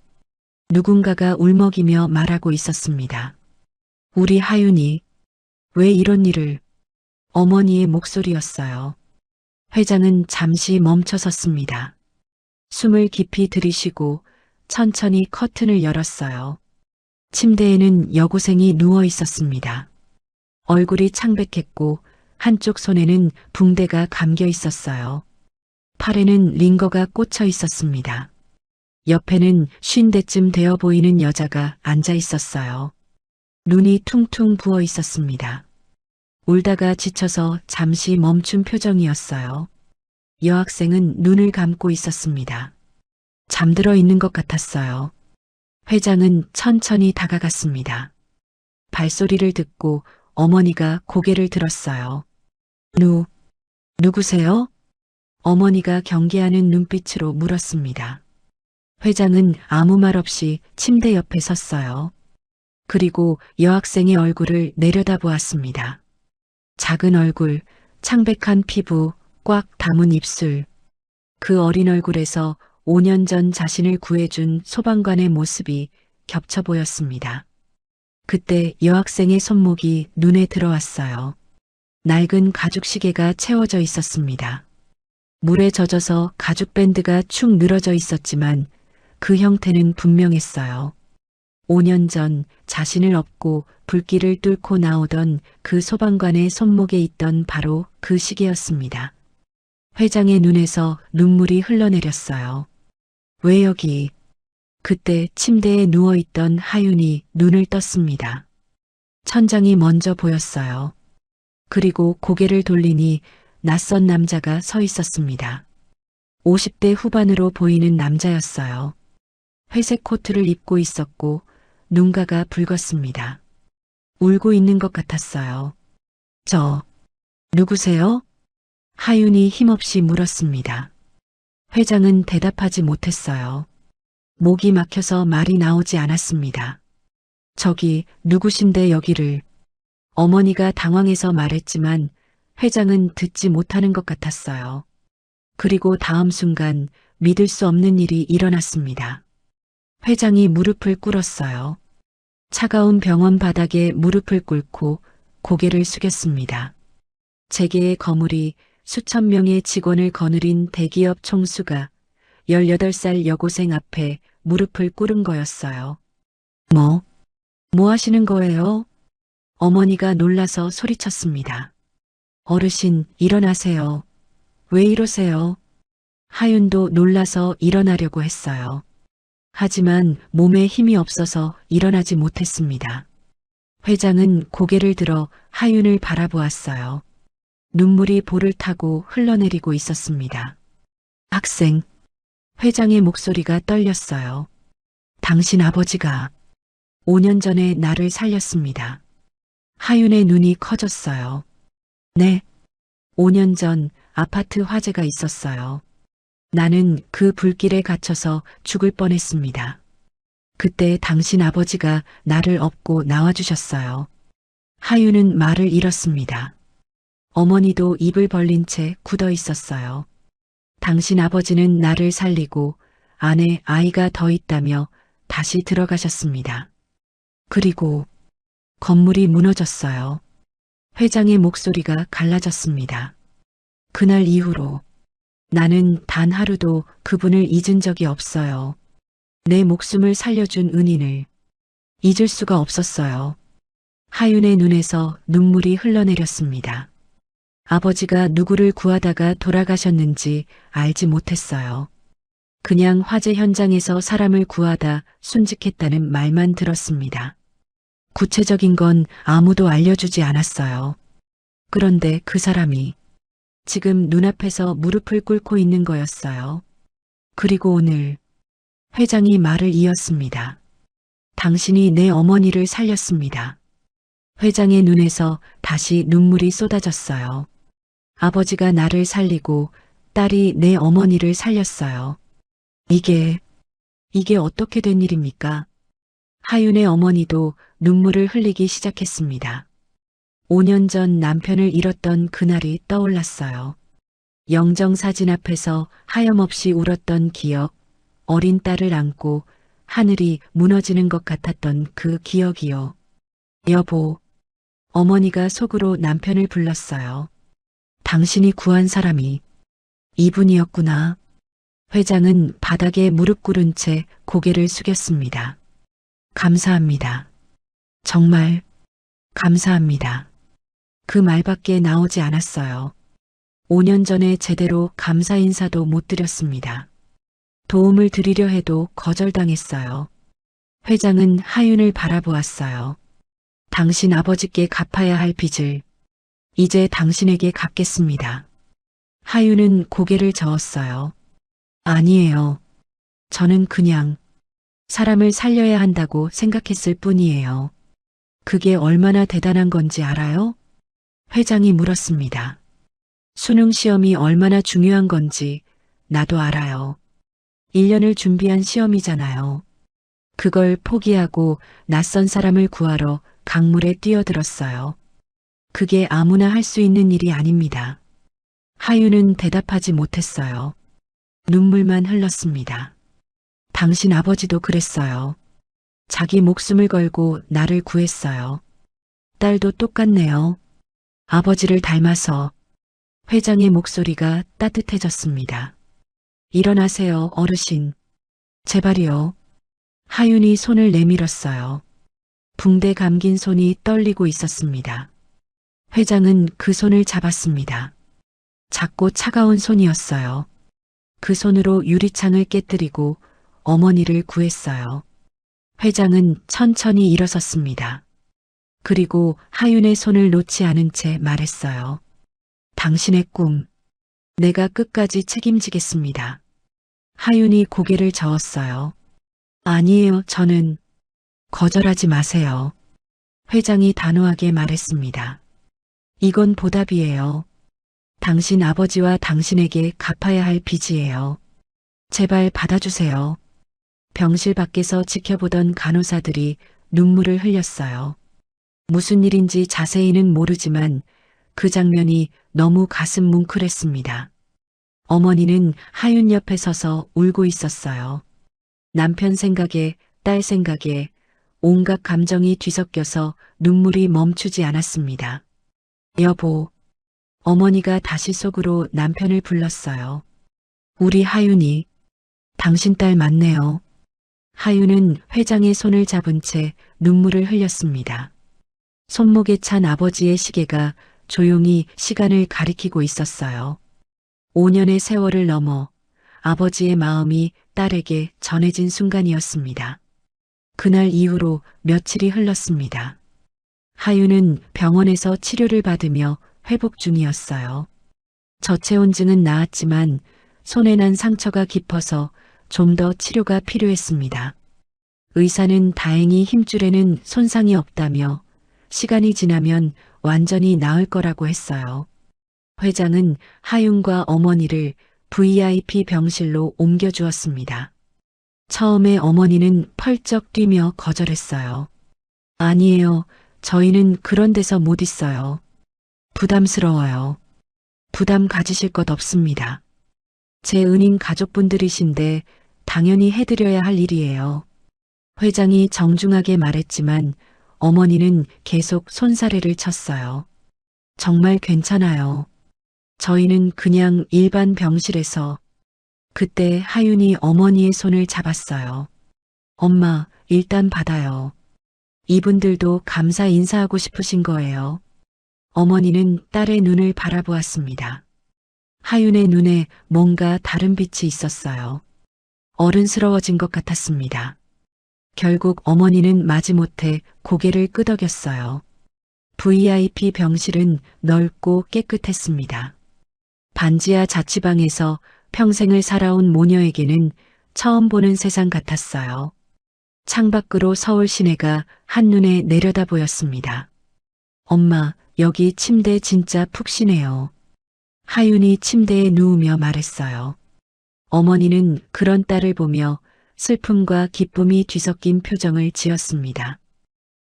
[SPEAKER 2] 누군가가 울먹이며 말하고 있었습니다. 우리 하윤이, 왜 이런 일을... 어머니의 목소리였어요. 회장은 잠시 멈춰섰습니다. 숨을 깊이 들이쉬고 천천히 커튼을 열었어요. 침대에는 여고생이 누워 있었습니다. 얼굴이 창백했고 한쪽 손에는 붕대가 감겨 있었어요. 팔에는 링거가 꽂혀 있었습니다. 옆에는 50대쯤 되어 보이는 여자가 앉아 있었어요. 눈이 퉁퉁 부어 있었습니다. 울다가 지쳐서 잠시 멈춘 표정이었어요. 여학생은 눈을 감고 있었습니다. 잠들어 있는 것 같았어요. 회장은 천천히 다가갔습니다. 발소리를 듣고 어머니가 고개를 들었어요. 누구세요? 어머니가 경계하는 눈빛으로 물었습니다. 회장은 아무 말 없이 침대 옆에 섰어요. 그리고 여학생의 얼굴을 내려다보았습니다. 작은 얼굴, 창백한 피부, 꽉 담은 입술. 그 어린 얼굴에서 5년 전 자신을 구해준 소방관의 모습이 겹쳐 보였습니다. 그때 여학생의 손목이 눈에 들어왔어요. 낡은 가죽 시계가 채워져 있었습니다. 물에 젖어서 가죽 밴드가 축 늘어져 있었지만 그 형태는 분명했어요. 5년 전 자신을 업고 불길을 뚫고 나오던 그 소방관의 손목에 있던 바로 그 시계였습니다. 회장의 눈에서 눈물이 흘러내렸어요. 왜 여기? 그때 침대에 누워있던 하윤이 눈을 떴습니다. 천장이 먼저 보였어요. 그리고 고개를 돌리니 낯선 남자가 서 있었습니다. 50대 후반으로 보이는 남자였어요. 회색 코트를 입고 있었고 눈가가 붉었습니다. 울고 있는 것 같았어요. 누구세요? 하윤이 힘없이 물었습니다. 회장은 대답하지 못했어요. 목이 막혀서 말이 나오지 않았습니다. 저기 누구신데 여기를. 어머니가 당황해서 말했지만 회장은 듣지 못하는 것 같았어요. 그리고 다음 순간 믿을 수 없는 일이 일어났습니다. 회장이 무릎을 꿇었어요. 차가운 병원 바닥에 무릎을 꿇고 고개를 숙였습니다. 재계의 거물이 수천 명의 직원을 거느린 대기업 총수가 18살 여고생 앞에 무릎을 꿇은 거였어요. 뭐 하시는 거예요? 어머니가 놀라서 소리쳤습니다. 어르신, 일어나세요. 왜 이러세요? 하윤도 놀라서 일어나려고 했어요. 하지만 몸에 힘이 없어서 일어나지 못했습니다. 회장은 고개를 들어 하윤을 바라보았어요. 눈물이 볼을 타고 흘러내리고 있었습니다. 학생, 회장의 목소리가 떨렸어요. 당신 아버지가 5년 전에 나를 살렸습니다. 하윤의 눈이 커졌어요. 네, 5년 전 아파트 화재가 있었어요. 나는 그 불길에 갇혀서 죽을 뻔했습니다. 그때 당신 아버지가 나를 업고 나와주셨어요. 하윤은 말을 잃었습니다. 어머니도 입을 벌린 채 굳어 있었어요. 당신 아버지는 나를 살리고 안에 아이가 더 있다며 다시 들어가셨습니다. 그리고 건물이 무너졌어요. 회장의 목소리가 갈라졌습니다. 그날 이후로 나는 단 하루도 그분을 잊은 적이 없어요. 내 목숨을 살려준 은인을 잊을 수가 없었어요. 하윤의 눈에서 눈물이 흘러내렸습니다. 아버지가 누구를 구하다가 돌아가셨는지 알지 못했어요. 그냥 화재 현장에서 사람을 구하다 순직했다는 말만 들었습니다. 구체적인 건 아무도 알려주지 않았어요. 그런데 그 사람이 지금 눈앞에서 무릎을 꿇고 있는 거였어요. 그리고 오늘 회장이 말을 이었습니다. 당신이 내 어머니를 살렸습니다. 회장의 눈에서 다시 눈물이 쏟아졌어요. 아버지가 나를 살리고 딸이 내 어머니를 살렸어요. 이게 어떻게 된 일입니까? 하윤의 어머니도 눈물을 흘리기 시작했습니다. 5년 전 남편을 잃었던 그날이 떠올랐어요. 영정사진 앞에서 하염없이 울었던 기억, 어린 딸을 안고 하늘이 무너지는 것 같았던 그 기억이요. 여보, 어머니가 속으로 남편을 불렀어요. 당신이 구한 사람이 이분이었구나. 회장은 바닥에 무릎 꿇은 채 고개를 숙였습니다. 감사합니다. 정말 감사합니다. 그 말밖에 나오지 않았어요. 5년 전에 제대로 감사 인사도 못 드렸습니다. 도움을 드리려 해도 거절당했어요. 회장은 하윤을 바라보았어요. 당신 아버지께 갚아야 할 빚을 이제 당신에게 갚겠습니다. 하윤은 고개를 저었어요. 아니에요. 저는 그냥 사람을 살려야 한다고 생각했을 뿐이에요. 그게 얼마나 대단한 건지 알아요? 회장이 물었습니다. 수능 시험이 얼마나 중요한 건지 나도 알아요. 1년을 준비한 시험이잖아요. 그걸 포기하고 낯선 사람을 구하러 강물에 뛰어들었어요. 그게 아무나 할 수 있는 일이 아닙니다. 하윤은 대답하지 못했어요. 눈물만 흘렀습니다. 당신 아버지도 그랬어요. 자기 목숨을 걸고 나를 구했어요. 딸도 똑같네요. 아버지를 닮아서. 회장의 목소리가 따뜻해졌습니다. 일어나세요, 어르신. 제발이요. 하윤이 손을 내밀었어요. 붕대 감긴 손이 떨리고 있었습니다. 회장은 그 손을 잡았습니다. 작고 차가운 손이었어요. 그 손으로 유리창을 깨뜨리고 어머니를 구했어요. 회장은 천천히 일어섰습니다. 그리고 하윤의 손을 놓지 않은 채 말했어요. 당신의 꿈, 내가 끝까지 책임지겠습니다. 하윤이 고개를 저었어요. 아니에요, 저는. 거절하지 마세요. 회장이 단호하게 말했습니다. 이건 보답이에요. 당신 아버지와 당신에게 갚아야 할 빚이에요. 제발 받아주세요. 병실 밖에서 지켜보던 간호사들이 눈물을 흘렸어요. 무슨 일인지 자세히는 모르지만 그 장면이 너무 가슴 뭉클했습니다. 어머니는 하윤 옆에 서서 울고 있었어요. 남편 생각에, 딸 생각에 온갖 감정이 뒤섞여서 눈물이 멈추지 않았습니다. 여보, 어머니가 다시 속으로 남편을 불렀어요. 우리 하윤이, 당신 딸 맞네요. 하윤은 회장의 손을 잡은 채 눈물을 흘렸습니다. 손목에 찬 아버지의 시계가 조용히 시간을 가리키고 있었어요. 5년의 세월을 넘어 아버지의 마음이 딸에게 전해진 순간이었습니다. 그날 이후로 며칠이 흘렀습니다. 하윤은 병원에서 치료를 받으며 회복 중이었어요. 저체온증은 나았지만 손에 난 상처가 깊어서 좀 더 치료가 필요했습니다. 의사는 다행히 힘줄에는 손상이 없다며 시간이 지나면 완전히 나을 거라고 했어요. 회장은 하윤과 어머니를 VIP 병실로 옮겨주었습니다. 처음에 어머니는 펄쩍 뛰며 거절했어요. 아니에요. 저희는 그런 데서 못 있어요. 부담스러워요. 부담 가지실 것 없습니다. 제 은인 가족분들이신데 당연히 해드려야 할 일이에요. 회장이 정중하게 말했지만 어머니는 계속 손사래를 쳤어요. 정말 괜찮아요. 저희는 그냥 일반 병실에서. 그때 하윤이 어머니의 손을 잡았어요. 엄마, 일단 받아요. 이분들도 감사 인사하고 싶으신 거예요. 어머니는 딸의 눈을 바라보았습니다. 하윤의 눈에 뭔가 다른 빛이 있었어요. 어른스러워진 것 같았습니다. 결국 어머니는 마지못해 고개를 끄덕였어요. VIP 병실은 넓고 깨끗했습니다. 반지하 자취방에서 평생을 살아온 모녀에게는 처음 보는 세상 같았어요. 창밖으로 서울 시내가 한눈에 내려다 보였습니다. 엄마, 여기 침대 진짜 푹신해요. 하윤이 침대에 누우며 말했어요. 어머니는 그런 딸을 보며 슬픔과 기쁨이 뒤섞인 표정을 지었습니다.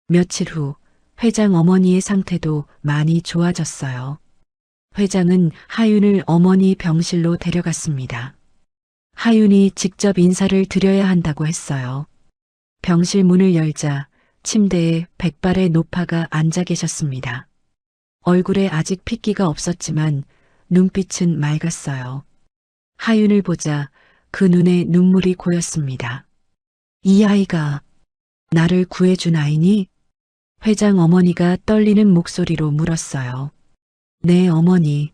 [SPEAKER 2] 며칠 후 회장 어머니의 상태도 많이 좋아졌어요. 회장은 하윤을 어머니 병실로 데려갔습니다. 하윤이 직접 인사를 드려야 한다고 했어요. 병실 문을 열자 침대에 백발의 노파가 앉아 계셨습니다. 얼굴에 아직 핏기가 없었지만 눈빛은 맑았어요. 하윤을 보자 그 눈에 눈물이 고였습니다. 이 아이가 나를 구해준 아이니? 회장 어머니가 떨리는 목소리로 물었어요. 네, 어머니.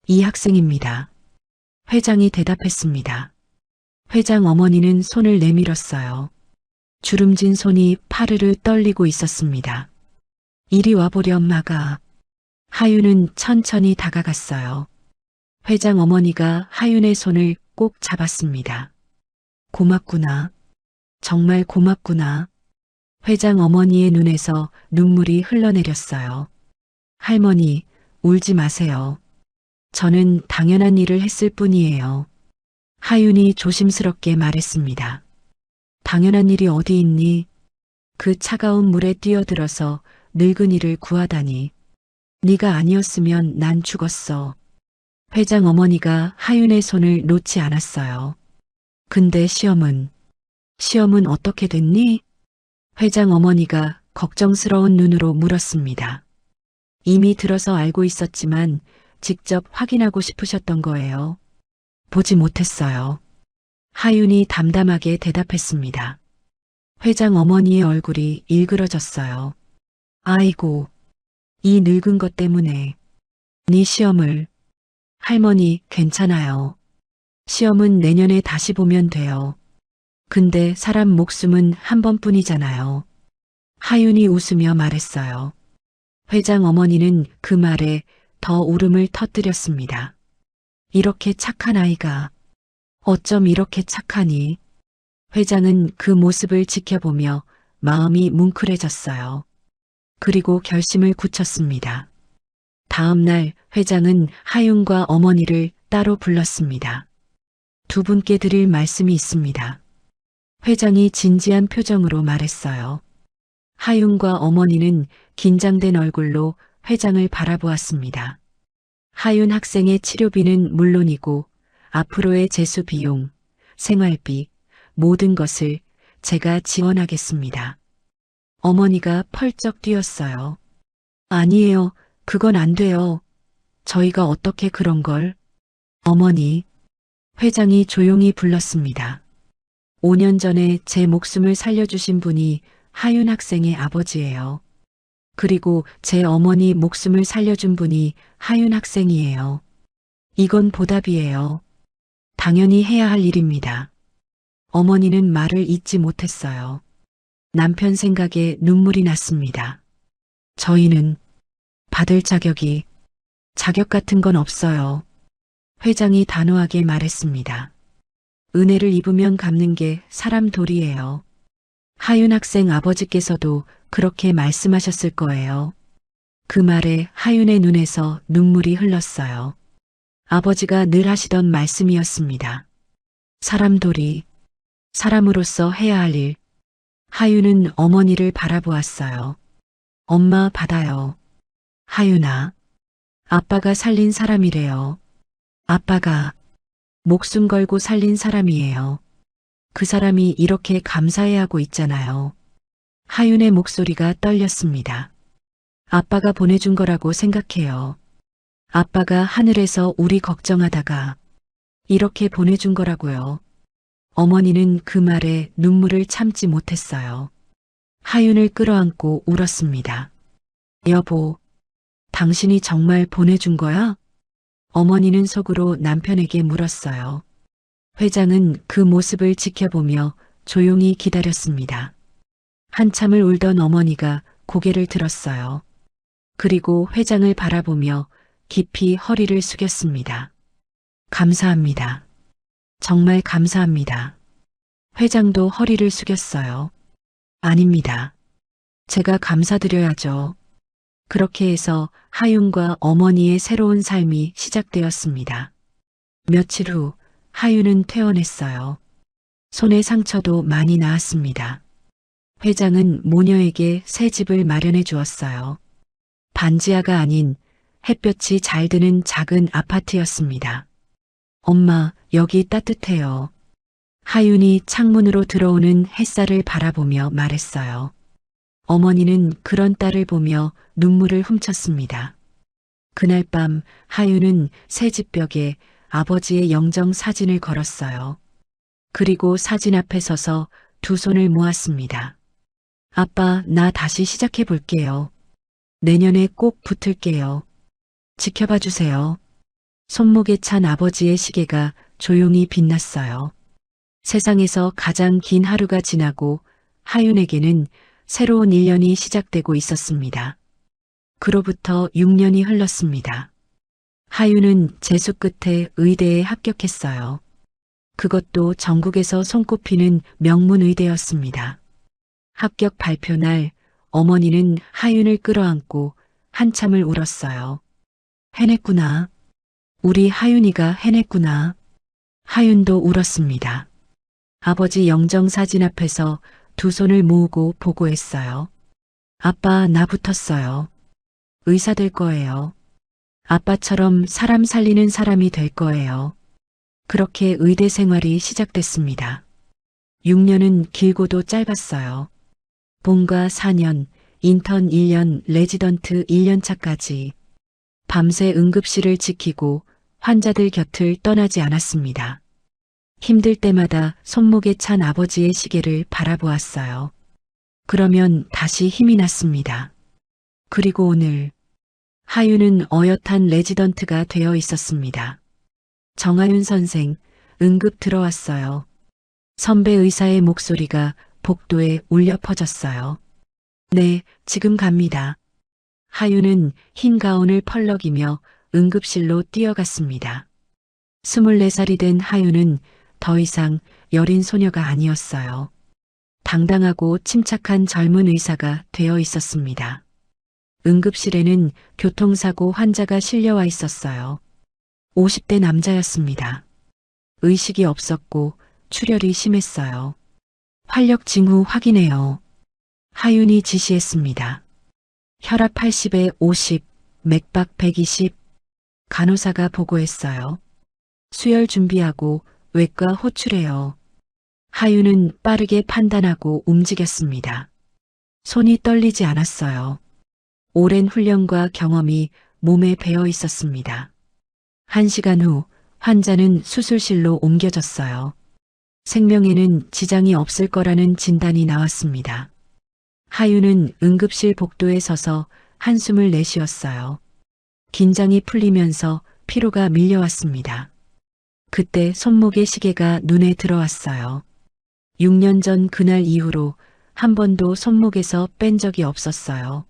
[SPEAKER 2] 이 학생입니다. 회장이 대답했습니다. 회장 어머니는 손을 내밀었어요. 주름진 손이 파르르 떨리고 있었습니다. 이리 와보렴, 마가. 하윤은 천천히 다가갔어요. 회장 어머니가 하윤의 손을 꼭 잡았습니다. 고맙구나. 정말 고맙구나. 회장 어머니의 눈에서 눈물이 흘러내렸어요. 할머니, 울지 마세요. 저는 당연한 일을 했을 뿐이에요. 하윤이 조심스럽게 말했습니다. 당연한 일이 어디 있니? 그 차가운 물에 뛰어들어서 늙은이를 구하다니. 네가 아니었으면 난 죽었어. 회장 어머니가 하윤의 손을 놓지 않았어요. 근데 시험은 어떻게 됐니? 회장 어머니가 걱정스러운 눈으로 물었습니다. 이미 들어서 알고 있었지만 직접 확인하고 싶으셨던 거예요. 보지 못했어요. 하윤이 담담하게 대답했습니다. 회장 어머니의 얼굴이 일그러졌어요. 아이고, 이 늙은 것 때문에 네 시험을. 할머니, 괜찮아요. 시험은 내년에 다시 보면 돼요. 근데 사람 목숨은 한 번뿐이잖아요. 하윤이 웃으며 말했어요. 회장 어머니는 그 말에 더 울음을 터뜨렸습니다. 이렇게 착한 아이가 어쩜 이렇게 착하니? 회장은 그 모습을 지켜보며 마음이 뭉클해졌어요. 그리고 결심을 굳혔습니다. 다음 날 회장은 하윤과 어머니를 따로 불렀습니다. 두 분께 드릴 말씀이 있습니다. 회장이 진지한 표정으로 말했어요. 하윤과 어머니는 긴장된 얼굴로 회장을 바라보았습니다. 하윤 학생의 치료비는 물론이고 앞으로의 재수 비용, 생활비, 모든 것을 제가 지원하겠습니다. 어머니가 펄쩍 뛰었어요. 아니에요. 그건 안 돼요. 저희가 어떻게 그런 걸? 어머니, 회장이 조용히 불렀습니다. 5년 전에 제 목숨을 살려주신 분이 하윤 학생의 아버지예요. 그리고 제 어머니 목숨을 살려준 분이 하윤 학생이에요. 이건 보답이에요. 당연히 해야 할 일입니다. 어머니는 말을 잇지 못했어요. 남편 생각에 눈물이 났습니다. 저희는 받을 자격 같은 건 없어요. 회장이 단호하게 말했습니다. 은혜를 입으면 갚는 게 사람 도리예요. 하윤 학생 아버지께서도 그렇게 말씀하셨을 거예요. 그 말에 하윤의 눈에서 눈물이 흘렀어요. 아버지가 늘 하시던 말씀이었습니다. 사람 도리, 사람으로서 해야 할 일. 하윤은 어머니를 바라보았어요. 엄마 받아요. 하윤아, 아빠가 살린 사람이래요. 아빠가 목숨 걸고 살린 사람이에요. 그 사람이 이렇게 감사해 하고 있잖아요. 하윤의 목소리가 떨렸습니다. 아빠가 보내준 거라고 생각해요. 아빠가 하늘에서 우리 걱정하다가 이렇게 보내준 거라고요. 어머니는 그 말에 눈물을 참지 못했어요. 하윤을 끌어안고 울었습니다. 여보, 당신이 정말 보내준 거야? 어머니는 속으로 남편에게 물었어요. 회장은 그 모습을 지켜보며 조용히 기다렸습니다. 한참을 울던 어머니가 고개를 들었어요. 그리고 회장을 바라보며 깊이 허리를 숙였습니다. 감사합니다. 정말 감사합니다. 회장도 허리를 숙였어요. 아닙니다. 제가 감사드려야죠. 그렇게 해서 하윤과 어머니의 새로운 삶이 시작되었습니다. 며칠 후 하윤은 퇴원했어요. 손에 상처도 많이 나았습니다. 회장은 모녀에게 새 집을 마련해 주었어요. 반지하가 아닌 햇볕이 잘 드는 작은 아파트였습니다. 엄마, 여기 따뜻해요. 하윤이 창문으로 들어오는 햇살을 바라보며 말했어요. 어머니는 그런 딸을 보며 눈물을 훔쳤습니다. 그날 밤 하윤은 새 집 벽에 아버지의 영정 사진을 걸었어요. 그리고 사진 앞에 서서 두 손을 모았습니다. 아빠, 나 다시 시작해 볼게요. 내년에 꼭 붙을게요. 지켜봐 주세요. 손목에 찬 아버지의 시계가 조용히 빛났어요. 세상에서 가장 긴 하루가 지나고 하윤에게는 새로운 1년이 시작되고 있었습니다. 그로부터 6년이 흘렀습니다. 하윤은 재수 끝에 의대에 합격했어요. 그것도 전국에서 손꼽히는 명문 의대였습니다. 합격 발표 날 어머니는 하윤을 끌어안고 한참을 울었어요. 해냈구나. 우리 하윤이가 해냈구나. 하윤도 울었습니다. 아버지 영정 사진 앞에서 두 손을 모으고 보고했어요. 아빠, 나 붙었어요. 의사 될 거예요. 아빠처럼 사람 살리는 사람이 될 거예요. 그렇게 의대 생활이 시작됐습니다. 6년은 길고도 짧았어요. 본과 4년, 인턴 1년, 레지던트 1년차까지 밤새 응급실을 지키고 환자들 곁을 떠나지 않았습니다. 힘들 때마다 손목에 찬 아버지의 시계를 바라보았어요. 그러면 다시 힘이 났습니다. 그리고 오늘 하윤은 어엿한 레지던트가 되어 있었습니다. 정하윤 선생, 응급 들어왔어요. 선배 의사의 목소리가 복도에 울려 퍼졌어요. 네, 지금 갑니다. 하윤은 흰 가운을 펄럭이며 응급실로 뛰어갔습니다. 24살이 된 하윤은 더 이상 여린 소녀가 아니었어요. 당당하고 침착한 젊은 의사가 되어 있었습니다. 응급실에는 교통사고 환자가 실려와 있었어요. 50대 남자였습니다. 의식이 없었고 출혈이 심했어요. 활력 징후 확인해요. 하윤이 지시했습니다. 혈압 80에 50, 맥박 120. 간호사가 보고했어요. 수혈 준비하고 외과 호출해요. 하윤은 빠르게 판단하고 움직였습니다. 손이 떨리지 않았어요. 오랜 훈련과 경험이 몸에 배어 있었습니다. 1시간 후 환자는 수술실로 옮겨졌어요. 생명에는 지장이 없을 거라는 진단이 나왔습니다. 하윤은 응급실 복도에 서서 한숨을 내쉬었어요. 긴장이 풀리면서 피로가 밀려왔습니다. 그때 손목의 시계가 눈에 들어왔어요. 6년 전 그날 이후로 한 번도 손목에서 뺀 적이 없었어요.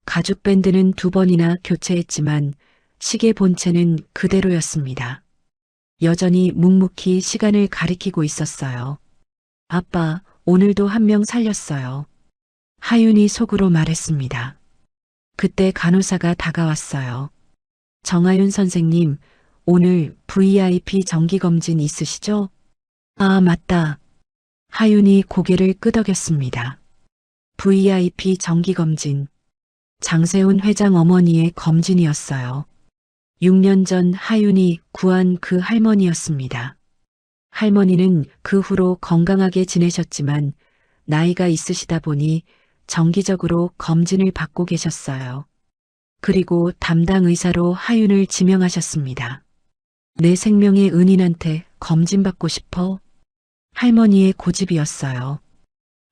[SPEAKER 2] 가죽 밴드는 2번이나 교체했지만 시계 본체는 그대로였습니다. 여전히 묵묵히 시간을 가리키고 있었어요. 아빠, 오늘도 한 명 살렸어요. 하윤이 속으로 말했습니다. 그때 간호사가 다가왔어요. 정하윤 선생님, 오늘 VIP 정기검진 있으시죠? 아, 맞다. 하윤이 고개를 끄덕였습니다. VIP 정기검진. 장세훈 회장 어머니의 검진이었어요. 6년 전 하윤이 구한 그 할머니였습니다. 할머니는 그 후로 건강하게 지내셨지만 나이가 있으시다 보니 정기적으로 검진을 받고 계셨어요. 그리고 담당 의사로 하윤을 지명하셨습니다. 내 생명의 은인한테 검진받고 싶어? 할머니의 고집이었어요.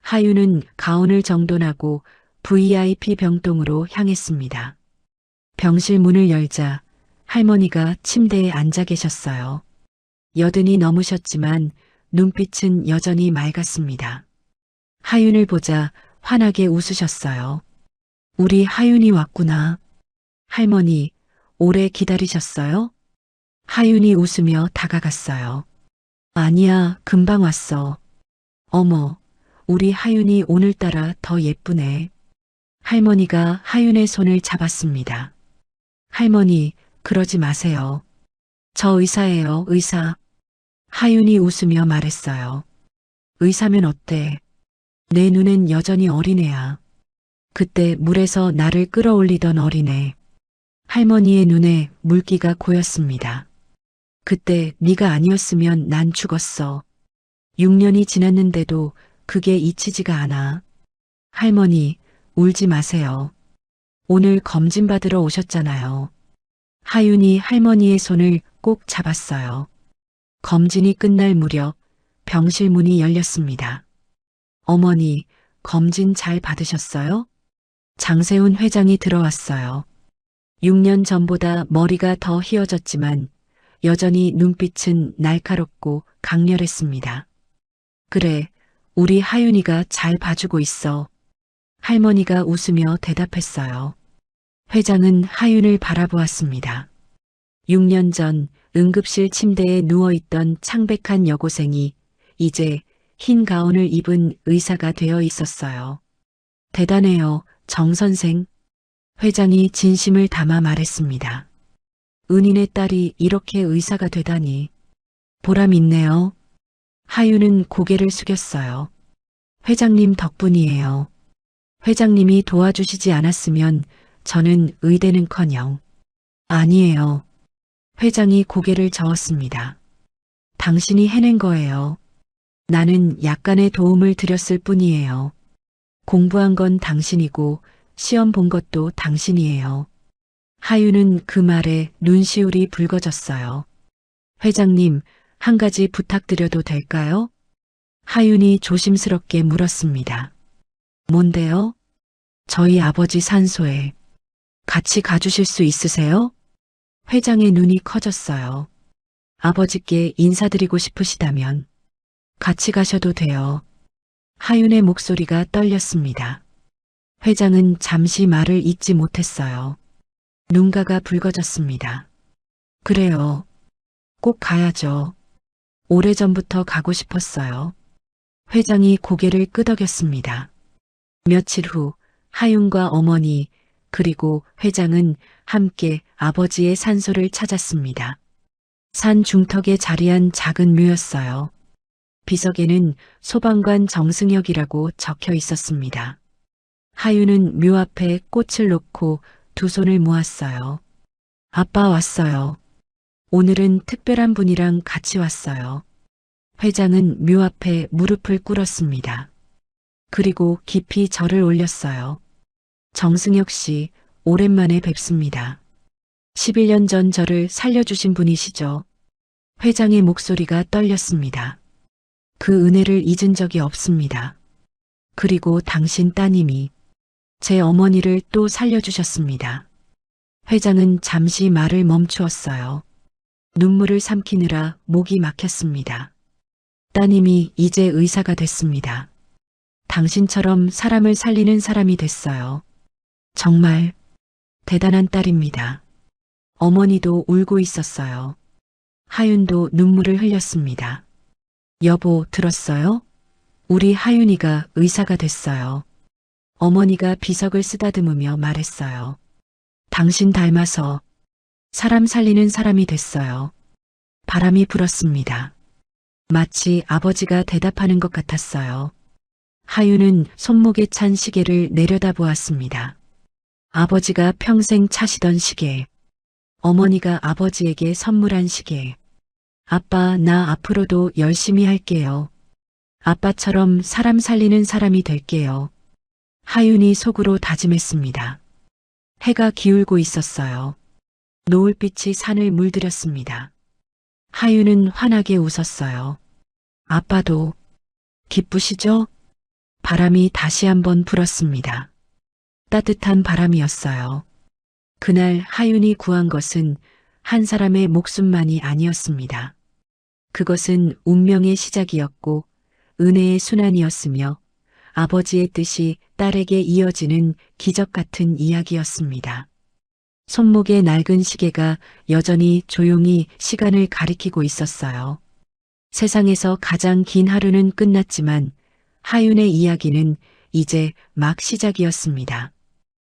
[SPEAKER 2] 하윤은 가운을 정돈하고 VIP 병동으로 향했습니다. 병실 문을 열자 할머니가 침대에 앉아 계셨어요. 여든이 넘으셨지만 눈빛은 여전히 맑았습니다. 하윤을 보자 환하게 웃으셨어요. 우리 하윤이 왔구나. 할머니, 오래 기다리셨어요? 하윤이 웃으며 다가갔어요. 아니야, 금방 왔어. 어머, 우리 하윤이 오늘따라 더 예쁘네. 할머니가 하윤의 손을 잡았습니다. 할머니, 그러지 마세요. 저 의사예요, 의사. 하윤이 웃으며 말했어요. 의사면 어때? 내 눈엔 여전히 어린애야. 그때 물에서 나를 끌어올리던 어린애. 할머니의 눈에 물기가 고였습니다. 그때 네가 아니었으면 난 죽었어. 6년이 지났는데도 그게 잊히지가 않아. 할머니, 울지 마세요. 오늘 검진 받으러 오셨잖아요. 하윤이 할머니의 손을 꼭 잡았어요. 검진이 끝날 무렵 병실 문이 열렸습니다. 어머니, 검진 잘 받으셨어요? 장세훈 회장이 들어왔어요. 6년 전보다 머리가 더 휘어졌지만 여전히 눈빛은 날카롭고 강렬했습니다. 그래, 우리 하윤이가 잘 봐주고 있어. 할머니가 웃으며 대답했어요. 회장은 하윤을 바라보았습니다. 6년 전 응급실 침대에 누워있던 창백한 여고생이 이제 흰 가운을 입은 의사가 되어 있었어요. 대단해요, 정 선생. 회장이 진심을 담아 말했습니다. 은인의 딸이 이렇게 의사가 되다니. 보람 있네요. 하윤은 고개를 숙였어요. 회장님 덕분이에요. 회장님이 도와주시지 않았으면 저는 의대는커녕. 아니에요. 회장이 고개를 저었습니다. 당신이 해낸 거예요. 나는 약간의 도움을 드렸을 뿐이에요. 공부한 건 당신이고 시험 본 것도 당신이에요. 하윤은 그 말에 눈시울이 붉어졌어요. 회장님, 한 가지 부탁드려도 될까요? 하윤이 조심스럽게 물었습니다. 뭔데요? 저희 아버지 산소에 같이 가주실 수 있으세요? 회장의 눈이 커졌어요. 아버지께 인사드리고 싶으시다면 같이 가셔도 돼요. 하윤의 목소리가 떨렸습니다. 회장은 잠시 말을 잇지 못했어요. 눈가가 붉어졌습니다. 그래요. 꼭 가야죠. 오래전부터 가고 싶었어요. 회장이 고개를 끄덕였습니다. 며칠 후 하윤과 어머니 그리고 회장은 함께 아버지의 산소를 찾았습니다. 산 중턱에 자리한 작은 묘였어요. 비석에는 소방관 정승혁이라고 적혀 있었습니다. 하윤은 묘 앞에 꽃을 놓고 두 손을 모았어요. 아빠 왔어요. 오늘은 특별한 분이랑 같이 왔어요. 회장은 묘 앞에 무릎을 꿇었습니다. 그리고 깊이 절을 올렸어요. 정승혁 씨, 오랜만에 뵙습니다. 11년 전 저를 살려주신 분이시죠? 회장의 목소리가 떨렸습니다. 그 은혜를 잊은 적이 없습니다. 그리고 당신 따님이 제 어머니를 또 살려주셨습니다. 회장은 잠시 말을 멈추었어요. 눈물을 삼키느라 목이 막혔습니다. 따님이 이제 의사가 됐습니다. 당신처럼 사람을 살리는 사람이 됐어요. 정말 대단한 딸입니다. 어머니도 울고 있었어요. 하윤도 눈물을 흘렸습니다. 여보, 들었어요? 우리 하윤이가 의사가 됐어요. 어머니가 비석을 쓰다듬으며 말했어요. 당신 닮아서 사람 살리는 사람이 됐어요. 바람이 불었습니다. 마치 아버지가 대답하는 것 같았어요. 하윤은 손목에 찬 시계를 내려다보았습니다. 아버지가 평생 차시던 시계. 어머니가 아버지에게 선물한 시계. 아빠, 나 앞으로도 열심히 할게요. 아빠처럼 사람 살리는 사람이 될게요. 하윤이 속으로 다짐했습니다. 해가 기울고 있었어요. 노을빛이 산을 물들였습니다. 하윤은 환하게 웃었어요. 아빠도 기쁘시죠? 바람이 다시 한번 불었습니다. 따뜻한 바람이었어요. 그날 하윤이 구한 것은 한 사람의 목숨만이 아니었습니다. 그것은 운명의 시작이었고 은혜의 순환이었으며 아버지의 뜻이 딸에게 이어지는 기적 같은 이야기였습니다. 손목의 낡은 시계가 여전히 조용히 시간을 가리키고 있었어요. 세상에서 가장 긴 하루는 끝났지만 하윤의 이야기는 이제 막 시작이었습니다.